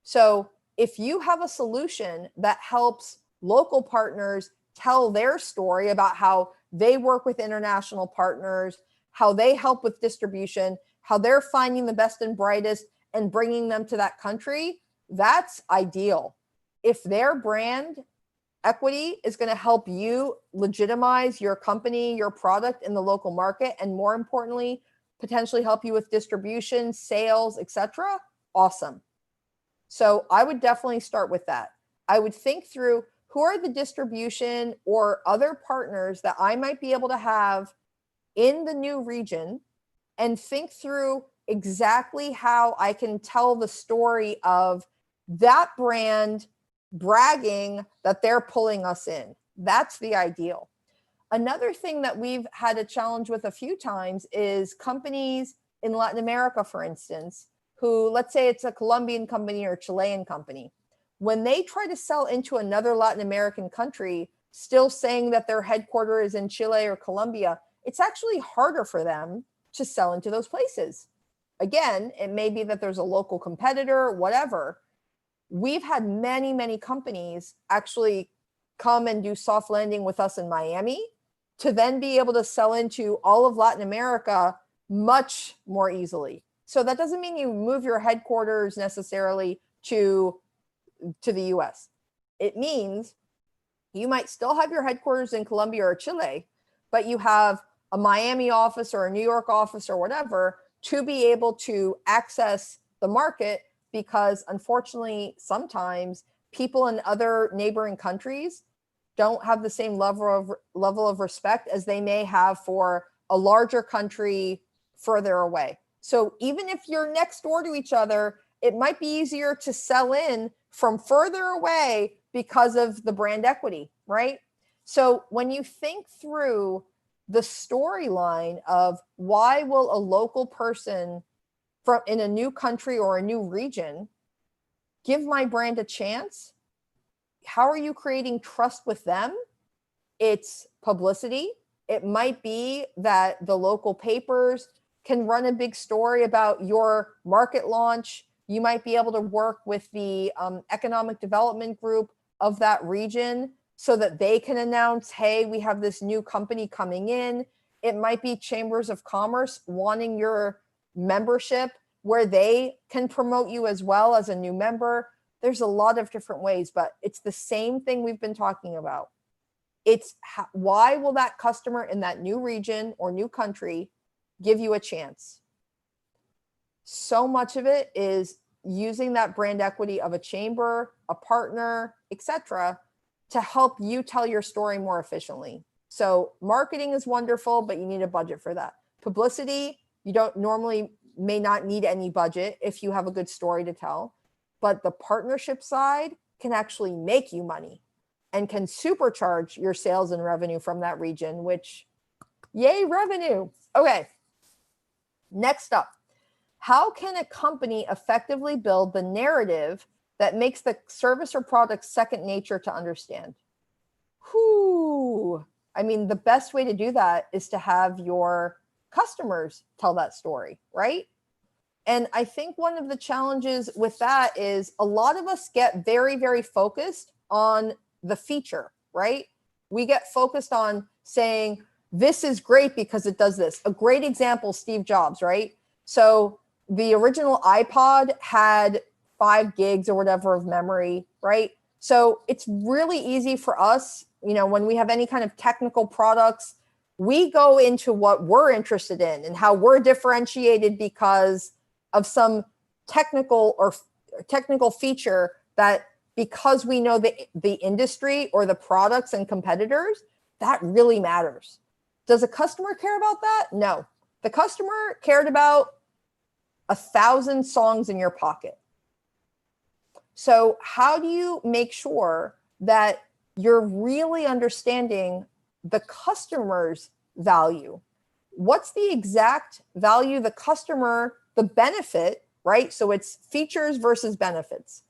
So if you have a solution that helps local partners tell their story about how they work with international partners, how they help with distribution, how they're finding the best and brightest and bringing them to that country, that's ideal. If their brand equity is going to help you legitimize your company, your product in the local market, and more importantly, potentially help you with distribution, sales, etc., awesome. So I would definitely start with that. I would think through who are the distribution or other partners that I might be able to have in the new region, and think through exactly how I can tell the story of that brand bragging that they're pulling us in. That's the ideal. Another thing that we've had a challenge with a few times is companies in Latin America, for instance, who, let's say it's a Colombian company or Chilean company, when they try to sell into another Latin American country, still saying that their headquarters is in Chile or Colombia, it's actually harder for them to sell into those places. Again, it may be that there's a local competitor, whatever. We've had many, many companies actually come and do soft landing with us in Miami to then be able to sell into all of Latin America much more easily. So that doesn't mean you move your headquarters necessarily to the US. It means you might still have your headquarters in Colombia or Chile, but you have a Miami office or a New York office or whatever to be able to access the market, because unfortunately, sometimes people in other neighboring countries don't have the same level of respect as they may have for a larger country further away. So even if you're next door to each other, it might be easier to sell in from further away because of the brand equity, right? So when you think through the storyline of why will a local person in a new country or a new region give my brand a chance, how are you creating trust with them? It's publicity. It might be that the local papers can run a big story about your market launch. You might be able to work with the economic development group of that region so that they can announce, hey, we have this new company coming in. It might be chambers of commerce wanting your membership where they can promote you as well as a new member. There's a lot of different ways, but it's the same thing we've been talking about. It's why will that customer in that new region or new country give you a chance? So much of it is using that brand equity of a chamber, a partner, etc., to help you tell your story more efficiently. So marketing is wonderful, but you need a budget for that. Publicity, you don't normally may not need any budget if you have a good story to tell, but the partnership side can actually make you money and can supercharge your sales and revenue from that region, which, yay, revenue. Okay, next up, how can a company effectively build the narrative that makes the service or product second nature to understand? Whew. I mean, the best way to do that is to have your customers tell that story, right? And I think one of the challenges with that is a lot of us get very, very focused on the feature, right? We get focused on saying, this is great because it does this. A great example, Steve Jobs, right? So the original iPod had 5 gigs or whatever of memory, right? So it's really easy for us, you know, when we have any kind of technical products, we go into what we're interested in and how we're differentiated because of some technical feature that, because we know the industry or the products and competitors, that really matters. Does a customer care about that? No. The customer cared about 1,000 songs in your pocket. So how do you make sure that you're really understanding the customer's value? What's the exact value the customer, the benefit, right? So it's features versus benefits.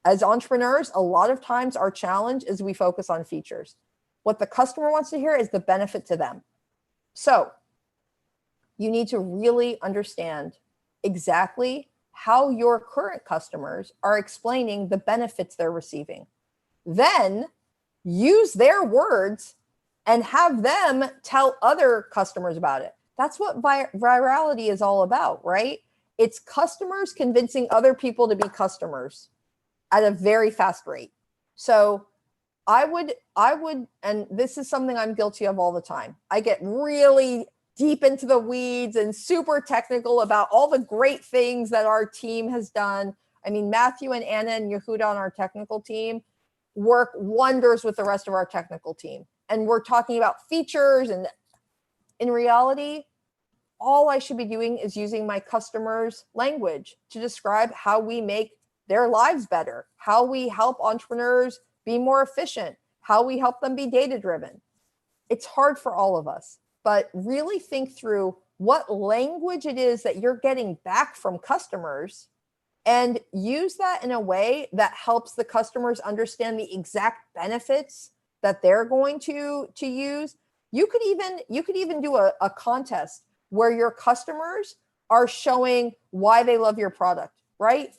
As entrepreneurs, a lot of times our challenge is we focus on features. What the customer wants to hear is the benefit to them. So you need to really understand exactly how your current customers are explaining the benefits they're receiving. Then use their words and have them tell other customers about it. That's what virality is all about, right? It's customers convincing other people to be customers at a very fast rate. So I would, and this is something I'm guilty of all the time. I get really deep into the weeds and super technical about all the great things that our team has done. I mean, Matthew and Anna and Yehuda on our technical team work wonders with the rest of our technical team. And we're talking about features, and in reality, all I should be doing is using my customers' language to describe how we make their lives better, how we help entrepreneurs be more efficient, how we help them be data-driven. It's hard for all of us, but really think through what language it is that you're getting back from customers and use that in a way that helps the customers understand the exact benefits that they're going to use. You could even do a contest where your customers are showing why they love your product, right?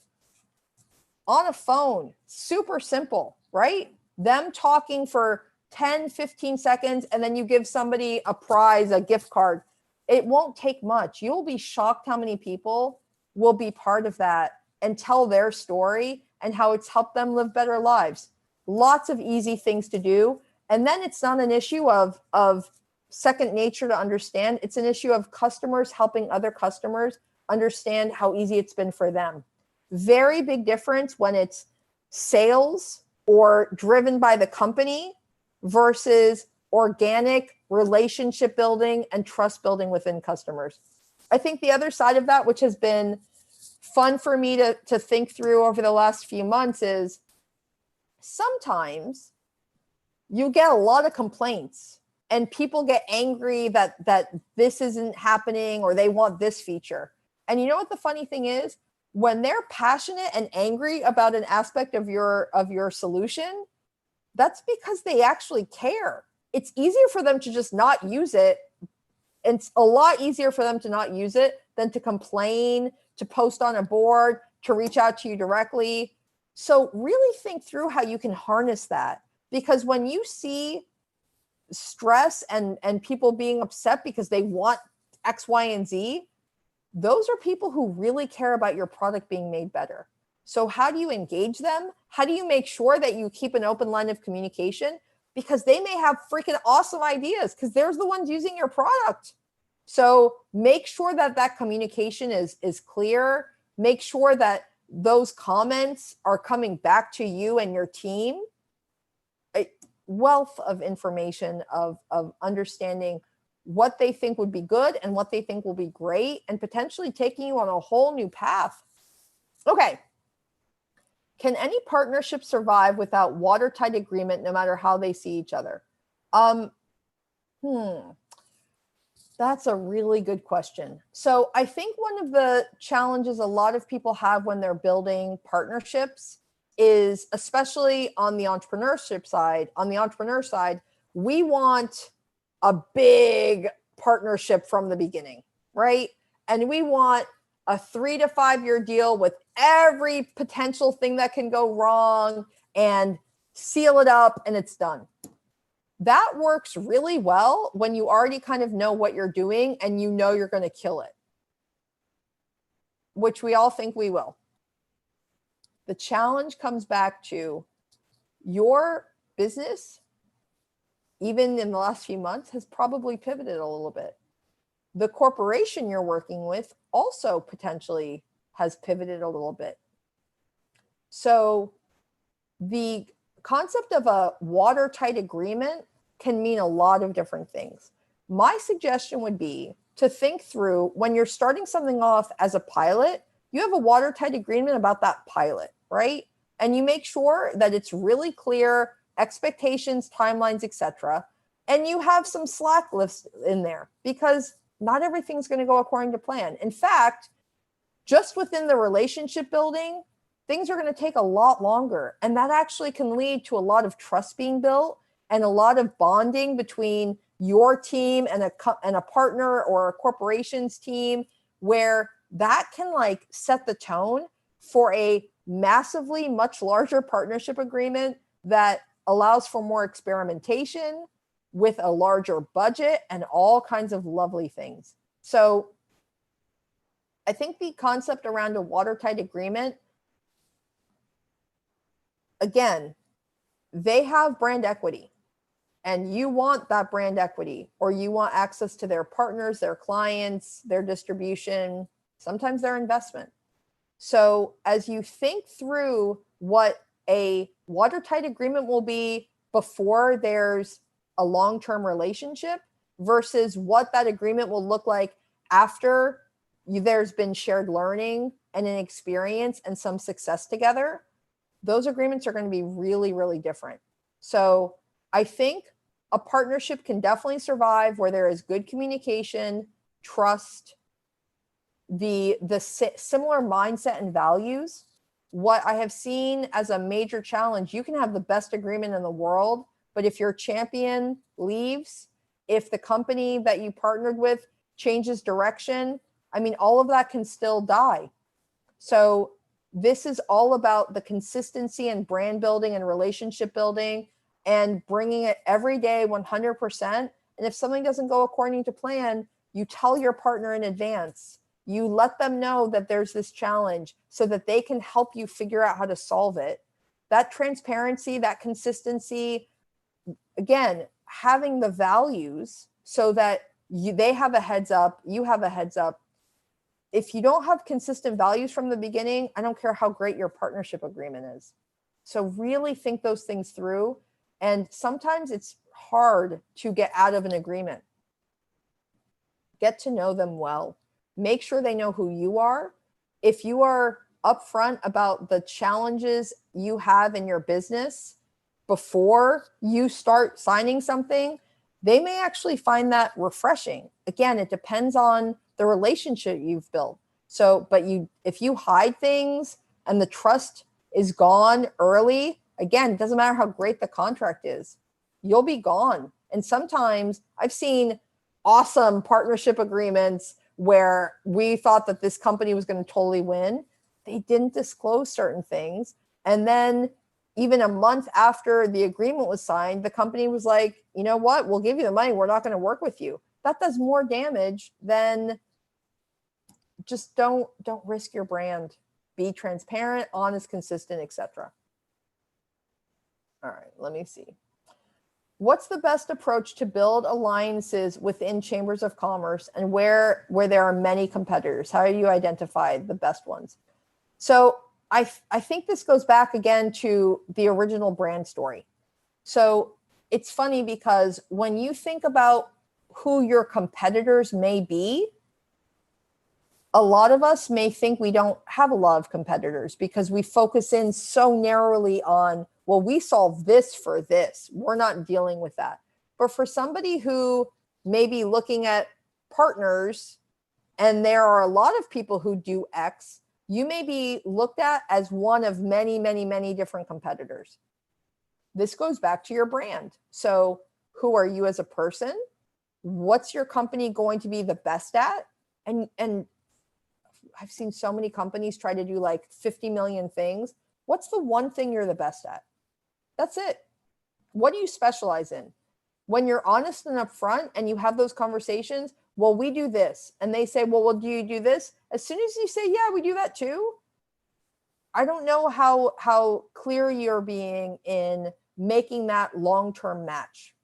On a phone, super simple, right? Them talking for 10, 15 seconds, and then you give somebody a prize, a gift card. It won't take much. You'll be shocked how many people will be part of that and tell their story and how it's helped them live better lives. Lots of easy things to do. And then it's not an issue of second nature to understand. It's an issue of customers helping other customers understand how easy it's been for them. Very big difference when it's sales or driven by the company versus organic relationship building and trust building within customers. I think the other side of that, which has been fun for me to think through over the last few months, is sometimes you get a lot of complaints and people get angry that this isn't happening or they want this feature. And you know what the funny thing is? When they're passionate and angry about an aspect of your solution, that's because they actually care. It's easier for them to just not use it it's a lot easier for them to not use it than to complain, to post on a board, to reach out to you directly. So really think through how you can harness that, because when you see stress and people being upset because they want X, Y, and Z, those are people who really care about your product being made better. So how do you engage them? How do you make sure that you keep an open line of communication? Because they may have freaking awesome ideas because they're the ones using your product. So make sure that that communication is clear. Make sure that those comments are coming back to you and your team. A wealth of information of understanding what they think would be good and what they think will be great, and potentially taking you on a whole new path. Okay. Can any partnership survive without watertight agreement, no matter how they see each other? That's a really good question. So I think one of the challenges a lot of people have when they're building partnerships is, especially on the entrepreneur side, we want a big partnership from the beginning, right? And we want a 3 to 5 year deal with every potential thing that can go wrong and seal it up and it's done. That works really well when you already kind of know what you're doing and you know you're going to kill it, which we all think we will. The challenge comes back to your business, even in the last few months, has probably pivoted a little bit. The corporation you're working with also potentially has pivoted a little bit. So the concept of a watertight agreement can mean a lot of different things. My suggestion would be to think through, when you're starting something off as a pilot, you have a watertight agreement about that pilot, right? And you make sure that it's really clear, expectations, timelines, etc. And you have some slack lists in there, because not everything's going to go according to plan. In fact, just within the relationship building, things are going to take a lot longer. And that actually can lead to a lot of trust being built and a lot of bonding between your team and a partner or a corporation's team, where that can like set the tone for a massively much larger partnership agreement that allows for more experimentation with a larger budget and all kinds of lovely things. So I think the concept around a watertight agreement, again, they have brand equity and you want that brand equity, or you want access to their partners, their clients, their distribution, sometimes their investment. So as you think through what a watertight agreement will be before there's a long-term relationship versus what that agreement will look like after there's been shared learning and an experience and some success together, those agreements are going to be really, really different. So I think a partnership can definitely survive where there is good communication, trust, the similar mindset and values. What I have seen as a major challenge, you can have the best agreement in the world, but if your champion leaves, if the company that you partnered with changes direction, I mean, all of that can still die. So this is all about the consistency and brand building and relationship building and bringing it every day 100%. And if something doesn't go according to plan, you tell your partner in advance. You let them know that there's this challenge so that they can help you figure out how to solve it. That transparency, that consistency, again, having the values so that they have a heads up, you have a heads up. If you don't have consistent values from the beginning, I don't care how great your partnership agreement is. So really think those things through. And sometimes it's hard to get out of an agreement. Get to know them well. Make sure they know who you are. If you are upfront about the challenges you have in your business before you start signing something, they may actually find that refreshing. Again, it depends on the relationship you've built. So, but if you hide things and the trust is gone early, again, it doesn't matter how great the contract is, you'll be gone. And sometimes I've seen awesome partnership agreements where we thought that this company was going to totally win. They didn't disclose certain things. And then even a month after the agreement was signed, the company was like, you know what? We'll give you the money. We're not going to work with you. That does more damage than just don't risk your brand. Be transparent, honest, consistent, etc. All right, let me see. What's the best approach to build alliances within chambers of commerce and where there are many competitors? How do you identify the best ones? So I think this goes back again to the original brand story. So it's funny because when you think about who your competitors may be, a lot of us may think we don't have a lot of competitors because we focus in so narrowly on, well, we solve this for this. We're not dealing with that. But for somebody who may be looking at partners and there are a lot of people who do X, you may be looked at as one of many, many, many different competitors. This goes back to your brand. So who are you as a person? What's your company going to be the best at? And I've seen so many companies try to do like 50 million things. What's the one thing you're the best at? That's it. What do you specialize in? When you're honest and upfront and you have those conversations, well, we do this. And they say, well, do you do this? As soon as you say, yeah, we do that too. I don't know how clear you're being in making that long-term match.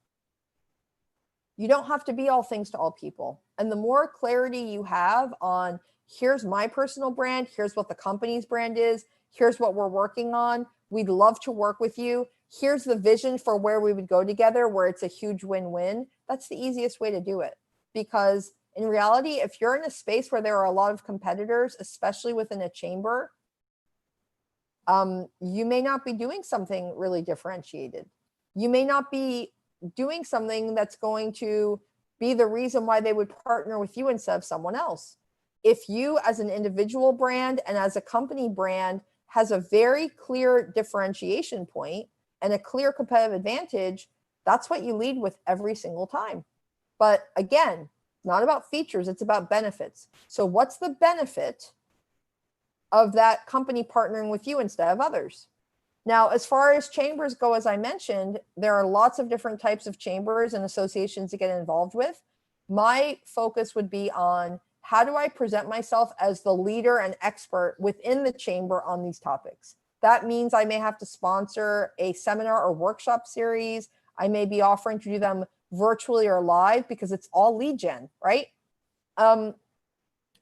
You don't have to be all things to all people. And the more clarity you have on, here's my personal brand, here's what the company's brand is, here's what we're working on, we'd love to work with you, here's the vision for where we would go together, where it's a huge win-win, that's the easiest way to do it. Because in reality, if you're in a space where there are a lot of competitors, especially within a chamber, you may not be doing something really differentiated. You may not be doing something that's going to be the reason why they would partner with you instead of someone else. If you as an individual brand and as a company brand has a very clear differentiation point and a clear competitive advantage, that's what you lead with every single time. But again, not about features, it's about benefits. So what's the benefit of that company partnering with you instead of others? Now, as far as chambers go, as I mentioned, there are lots of different types of chambers and associations to get involved with. My focus would be on, how do I present myself as the leader and expert within the chamber on these topics? That means I may have to sponsor a seminar or workshop series. I may be offering to do them virtually or live because it's all lead gen, right? I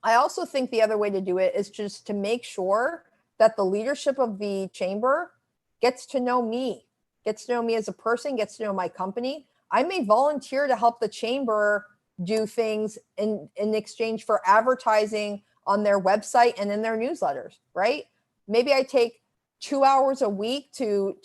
also think the other way to do it is just to make sure that the leadership of the chamber gets to know me as a person, gets to know my company. I may volunteer to help the chamber do things in exchange for advertising on their website and in their newsletters, right? Maybe I take 2 hours a week to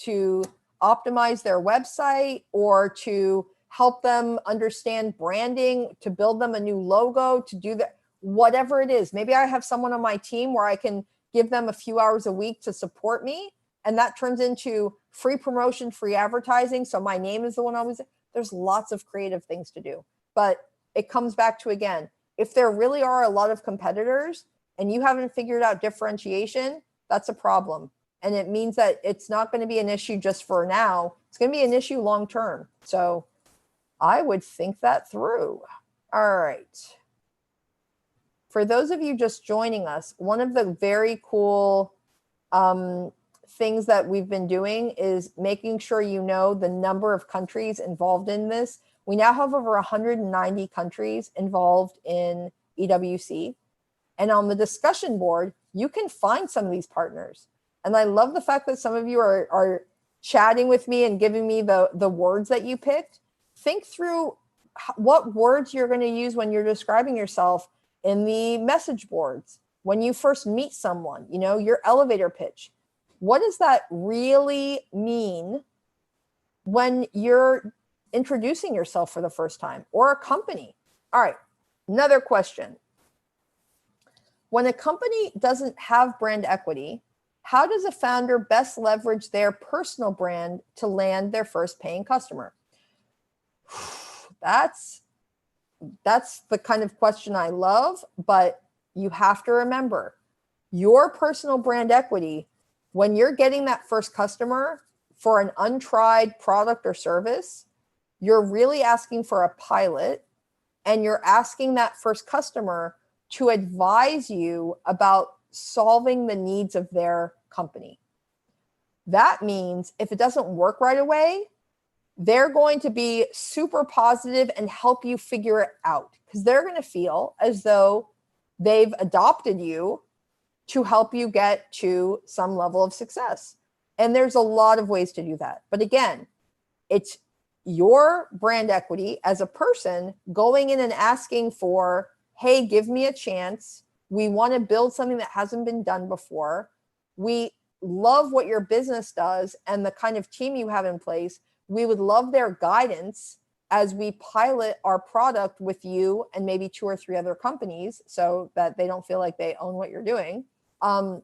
optimize their website or to help them understand branding, to build them a new logo, to do that, whatever it is. Maybe I have someone on my team where I can give them a few hours a week to support me. And that turns into free promotion, free advertising. So my name is the one always, there's lots of creative things to do. But it comes back to, again, if there really are a lot of competitors and you haven't figured out differentiation, that's a problem. And it means that it's not going to be an issue just for now. It's going to be an issue long term. So I would think that through. All right. For those of you just joining us, one of the very cool things that we've been doing is making sure you know the number of countries involved in this. We now have over 190 countries involved in EWC. And on the discussion board, you can find some of these partners. And I love the fact that some of you are chatting with me and giving me the words that you picked. Think through what words you're going to use when you're describing yourself in the message boards, when you first meet someone, you know, your elevator pitch. What does that really mean when you're introducing yourself for the first time, or a company? All right, another question. When a company doesn't have brand equity, how does a founder best leverage their personal brand to land their first paying customer? That's that's the kind of question I love, but you have to remember your personal brand equity, when you're getting that first customer for an untried product or service, you're really asking for a pilot, and you're asking that first customer to advise you about solving the needs of their company. That means if it doesn't work right away, they're going to be super positive and help you figure it out, because they're going to feel as though they've adopted you to help you get to some level of success. And there's a lot of ways to do that. But again, it's your brand equity as a person going in and asking for, hey, give me a chance. We want to build something that hasn't been done before. We love what your business does and the kind of team you have in place. We would love their guidance as we pilot our product with you and maybe 2 or 3 other companies, so that they don't feel like they own what you're doing. And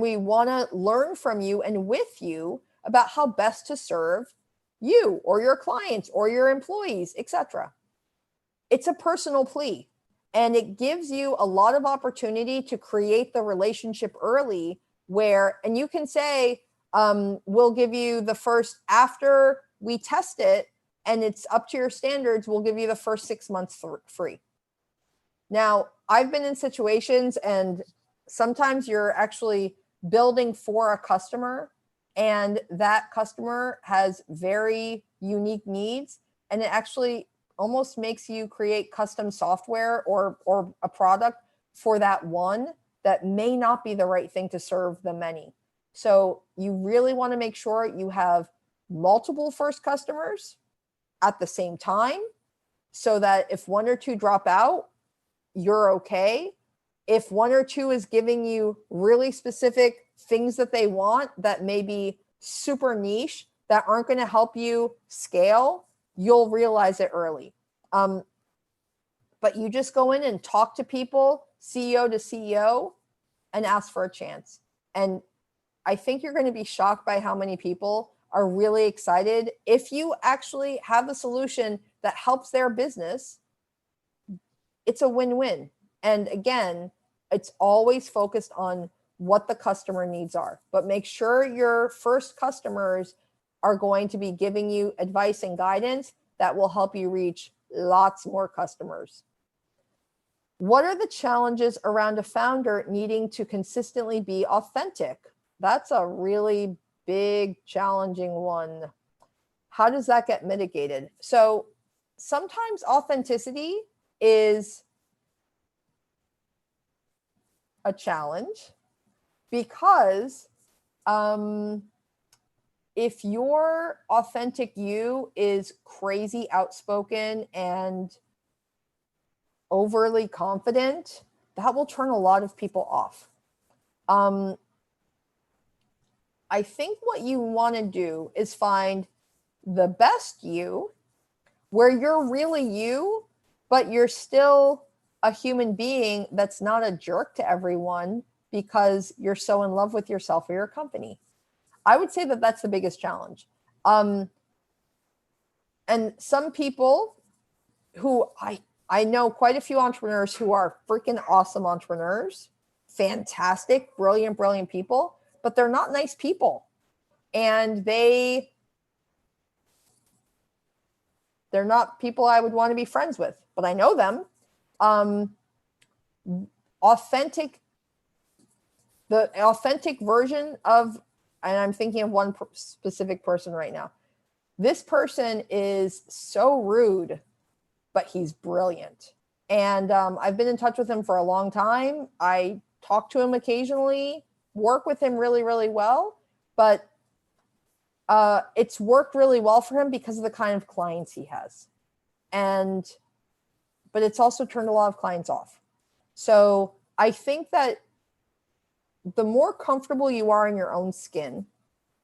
we want to learn from you and with you about how best to serve you or your clients or your employees, etc. It's a personal plea, and it gives you a lot of opportunity to create the relationship early where, and you can say, we'll give you the first, after we test it and it's up to your standards, we'll give you the first 6 months free. Now, I've been in situations, and sometimes you're actually building for a customer, and that customer has very unique needs, and it actually almost makes you create custom software or a product for that one that may not be the right thing to serve the many. So you really want to make sure you have multiple first customers at the same time, so that if 1 or 2 drop out, you're okay. If 1 or 2 is giving you really specific things that they want that may be super niche, that aren't going to help you scale, you'll realize it early. But you just go in and talk to people, CEO to CEO, and ask for a chance. And I think you're going to be shocked by how many people are really excited. If you actually have a solution that helps their business, it's a win-win. And again, it's always focused on what the customer needs are. But make sure your first customers are going to be giving you advice and guidance that will help you reach lots more customers. What are the challenges around a founder needing to consistently be authentic? That's a really big, challenging one. How does that get mitigated? So sometimes authenticity is a challenge, because if your authentic you is crazy outspoken and overly confident, that will turn a lot of people off. I think what you want to do is find the best you, where you're really you, but you're still a human being that's not a jerk to everyone because you're so in love with yourself or your company. I would say that that's the biggest challenge. And some people who I know quite a few entrepreneurs who are freaking awesome entrepreneurs, fantastic, brilliant people, but they're not nice people. And they're not people I would want to be friends with, but I know them. The authentic version of, and I'm thinking of one specific person right now. This person is so rude, but he's brilliant. And I've been in touch with him for a long time. I talk to him occasionally, work with him really, really well, but it's worked really well for him because of the kind of clients he has. But it's also turned a lot of clients off. So I think that the more comfortable you are in your own skin,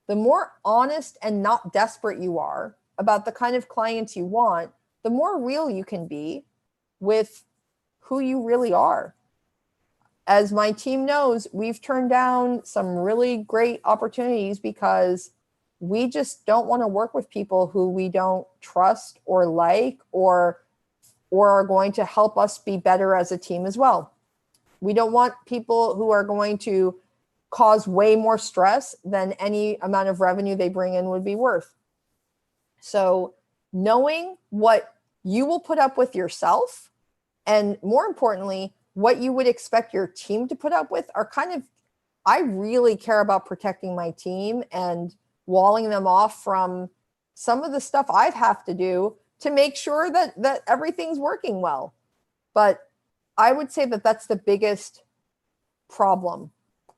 the more honest and not desperate you are about the kind of clients you want, the more real you can be with who you really are. As my team knows, we've turned down some really great opportunities because we just don't want to work with people who we don't trust or like, or are going to help us be better as a team as well. We don't want people who are going to cause way more stress than any amount of revenue they bring in would be worth. So knowing what you will put up with yourself, and more importantly, what you would expect your team to put up with, are kind of, I really care about protecting my team and walling them off from some of the stuff I'd have to do to make sure that everything's working well. But I would say that that's the biggest problem.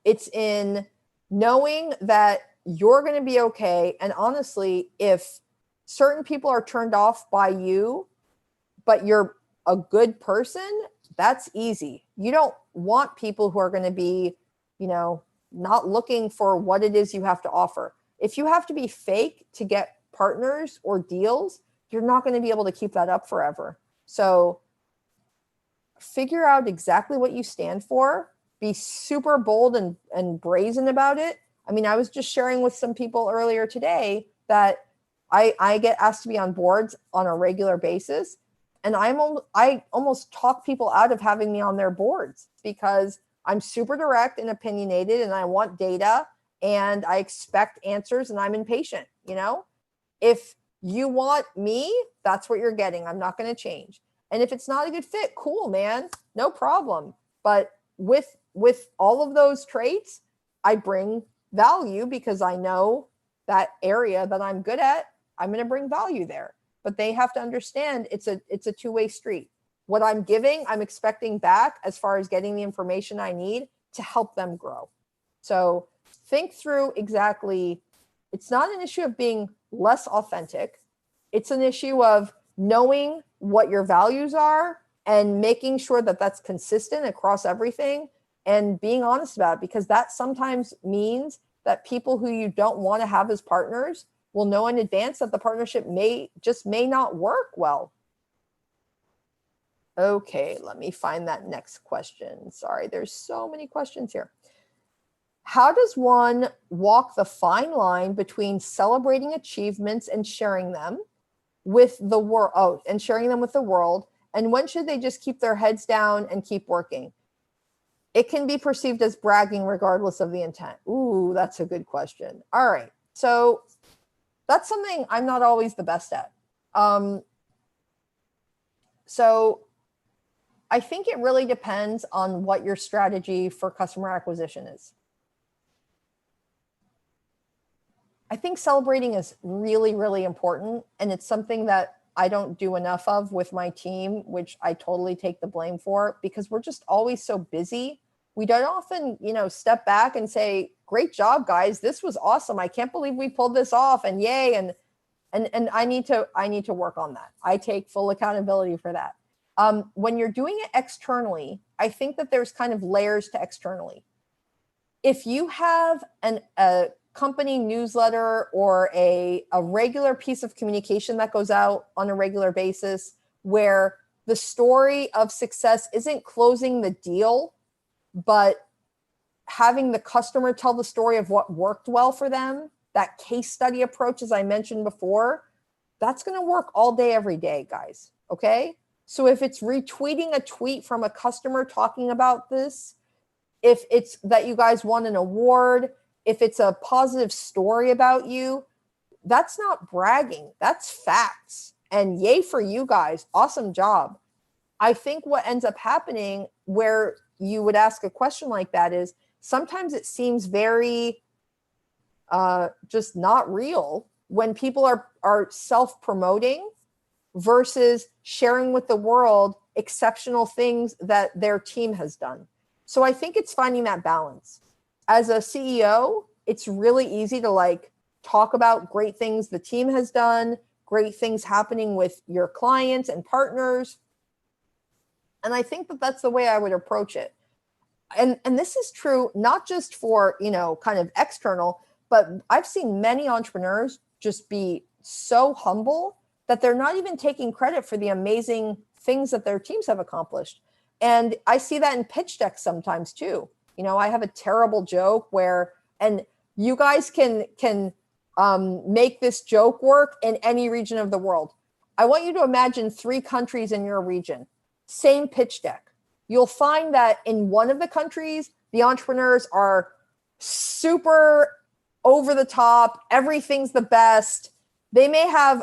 It's in knowing that you're going to be okay. And honestly, if certain people are turned off by you, but you're a good person, that's easy. You don't want people who are going to be, not looking for what it is you have to offer. If you have to be fake to get partners or deals, you're not going to be able to keep that up forever. So figure out exactly what you stand for. Be super bold and brazen about it. I mean, I was just sharing with some people earlier today that I get asked to be on boards on a regular basis. And I almost talk people out of having me on their boards because I'm super direct and opinionated, and I want data, and I expect answers, and I'm impatient. If you want me, that's what you're getting. I'm not going to change. And if it's not a good fit, cool, man, no problem. But with all of those traits, I bring value because I know that area that I'm good at, I'm going to bring value there. But they have to understand it's a two-way street. What I'm giving, I'm expecting back as far as getting the information I need to help them grow. So think through exactly, it's not an issue of being less authentic. It's an issue of knowing what your values are and making sure that that's consistent across everything and being honest about it, because that sometimes means that people who you don't want to have as partners will know in advance that the partnership may not work well. Okay, let me find that next question. Sorry, there's so many questions here. How does one walk the fine line between celebrating achievements and sharing them with the world? And sharing them with the world. And when should they just keep their heads down and keep working? It can be perceived as bragging regardless of the intent. Ooh, that's a good question. All right, so that's something I'm not always the best at. So I think it really depends on what your strategy for customer acquisition is. I think celebrating is really, really important. And it's something that I don't do enough of with my team, which I totally take the blame for because we're just always so busy. We don't often, step back and say, great job, guys. This was awesome. I can't believe we pulled this off, and yay. And I need to work on that. I take full accountability for that. When you're doing it externally, I think that there's kind of layers to externally. If you have a company newsletter or a regular piece of communication that goes out on a regular basis where the story of success isn't closing the deal, but having the customer tell the story of what worked well for them, that case study approach, as I mentioned before, that's going to work all day, every day, guys. Okay. So if it's retweeting a tweet from a customer talking about this, if it's that you guys won an award, if it's a positive story about you, that's not bragging. That's facts. And yay for you guys. Awesome job. I think what ends up happening where you would ask a question like that is sometimes it seems very just not real when people are self-promoting versus sharing with the world exceptional things that their team has done. So I think it's finding that balance. As a CEO, it's really easy to talk about great things the team has done, great things happening with your clients and partners. And I think that that's the way I would approach it. And this is true, not just for, kind of external, but I've seen many entrepreneurs just be so humble that they're not even taking credit for the amazing things that their teams have accomplished. And I see that in pitch decks sometimes too. I have a terrible joke and you guys can make this joke work in any region of the world. I want you to imagine 3 countries in your region, same pitch deck. You'll find that in one of the countries, the entrepreneurs are super over the top. Everything's the best. They may have,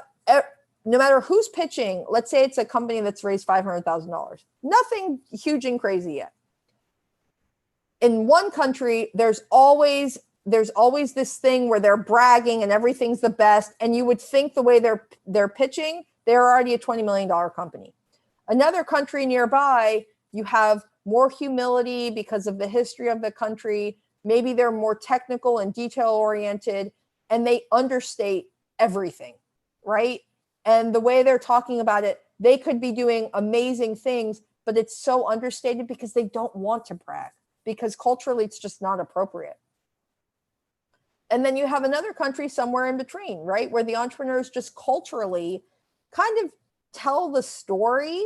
no matter who's pitching, let's say it's a company that's raised $500,000. Nothing huge and crazy yet. In one country, there's always this thing where they're bragging and everything's the best. And you would think the way they're pitching, they're already a $20 million company. Another country nearby, you have more humility because of the history of the country. Maybe they're more technical and detail oriented, and they understate everything, right? And the way they're talking about it, they could be doing amazing things, but it's so understated because they don't want to brag, because culturally it's just not appropriate. And then you have another country somewhere in between, right? Where the entrepreneurs just culturally kind of tell the story,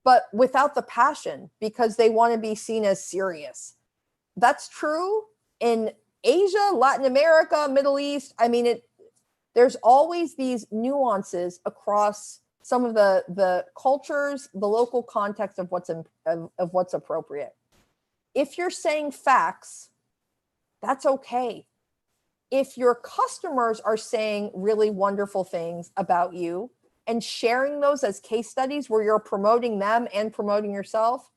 but without the passion because they want to be seen as serious. That's true in Asia, Latin America, Middle East. I mean, there's always these nuances across some of the cultures, the local context of what's appropriate. If you're saying facts, that's okay. If your customers are saying really wonderful things about you and sharing those as case studies where you're promoting them and promoting yourself,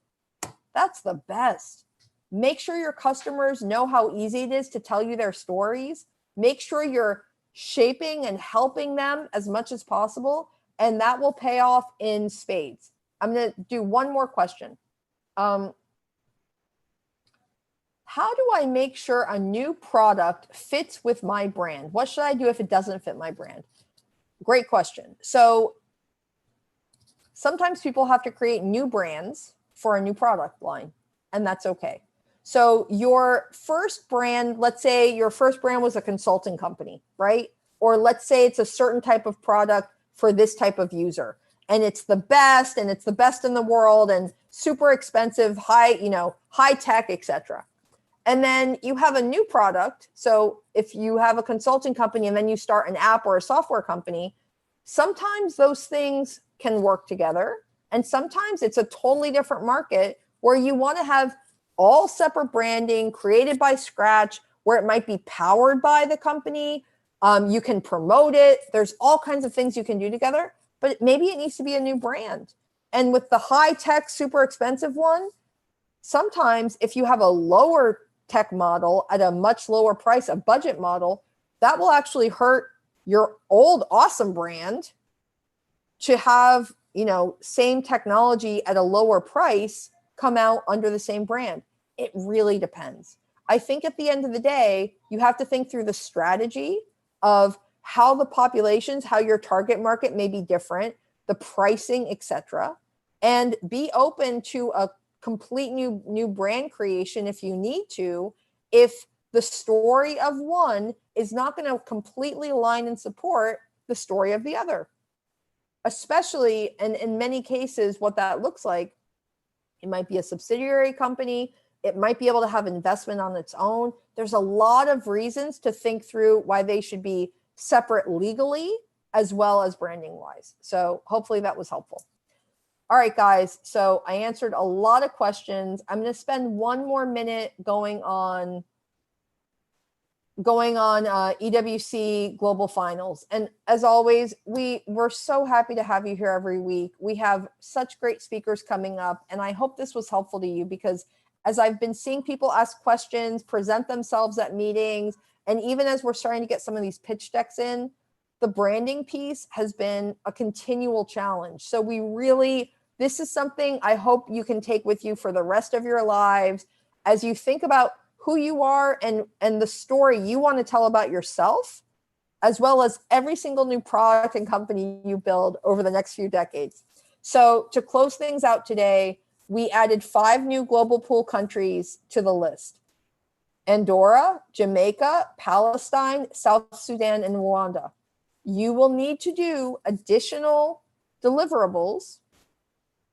that's the best. Make sure your customers know how easy it is to tell you their stories. Make sure you're shaping and helping them as much as possible, and that will pay off in spades. I'm going to do one more question. How do I make sure a new product fits with my brand? What should I do if it doesn't fit my brand? Great question. So sometimes people have to create new brands for a new product line, and that's okay. So your first brand, let's say your first brand was a consulting company, right? Or let's say it's a certain type of product for this type of user, and it's the best in the world and super expensive, high tech, etc. And then you have a new product. So if you have a consulting company and then you start an app or a software company, sometimes those things can work together. And sometimes it's a totally different market where you want to have all separate branding created by scratch, where it might be powered by the company. You can promote it. There's all kinds of things you can do together, but maybe it needs to be a new brand. And with the high tech, super expensive one, sometimes if you have a lower tech model at a much lower price, a budget model, that will actually hurt your old awesome brand to have, same technology at a lower price come out under the same brand. It really depends. I think at the end of the day, you have to think through the strategy of how the populations, how your target market may be different, the pricing, etc., and be open to a complete new brand creation if you need to, if the story of one is not going to completely align and support the story of the other. Especially, and in many cases, what that looks like, it might be a subsidiary company. It might be able to have investment on its own. There's a lot of reasons to think through why they should be separate legally as well as branding wise. So hopefully that was helpful. All right, guys. So I answered a lot of questions. I'm going to spend one more minute going on EWC Global Finals. And as always, we're so happy to have you here every week. We have such great speakers coming up, and I hope this was helpful to you, because as I've been seeing people ask questions, present themselves at meetings, and even as we're starting to get some of these pitch decks in, the branding piece has been a continual challenge. So this is something I hope you can take with you for the rest of your lives as you think about who you are and the story you want to tell about yourself, as well as every single new product and company you build over the next few decades. So to close things out today, we added 5 new global pool countries to the list: Andorra, Jamaica, Palestine, South Sudan, and Rwanda. You will need to do additional deliverables,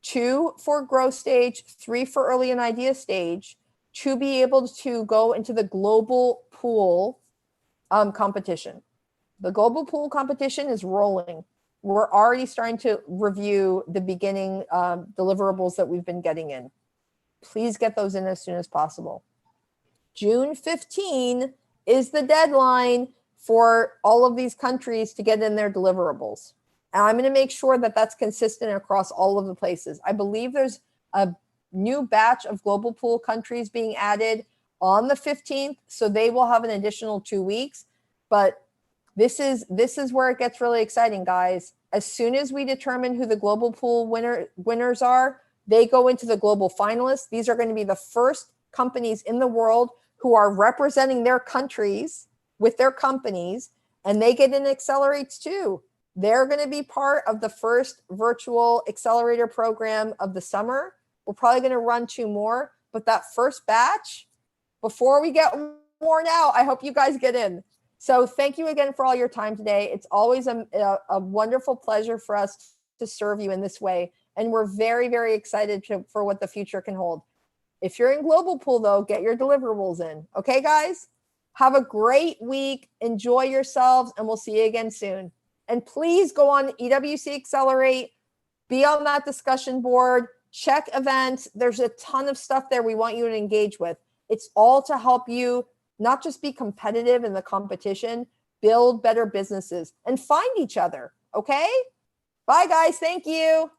2 for growth stage, 3 for early and idea stage, to be able to go into the global pool competition. The global pool competition is rolling. We're already starting to review the beginning deliverables that we've been getting in. Please get those in as soon as possible. June 15 is the deadline for all of these countries to get in their deliverables. And I'm going to make sure that that's consistent across all of the places. I believe there's a new batch of global pool countries being added on the 15th, so they will have an additional 2 weeks. But this is where it gets really exciting, guys. As soon as we determine who the global pool winners are, they go into the global finalists. These are going to be the first companies in the world who are representing their countries with their companies, and they get in accelerates too. They're going to be part of the first virtual accelerator program of the summer. We're probably going to run 2 more, but that first batch, before we get worn out, I hope you guys get in. So thank you again for all your time today. It's always a wonderful pleasure for us to serve you in this way. And we're very, very excited for what the future can hold. If you're in Global Pool, though, get your deliverables in. Okay, guys? Have a great week. Enjoy yourselves, and we'll see you again soon. And please go on EWC Accelerate. Be on that discussion board. Check events. There's a ton of stuff there we want you to engage with. It's all to help you not just be competitive in the competition, build better businesses, and find each other. Okay? Bye, guys. Thank you.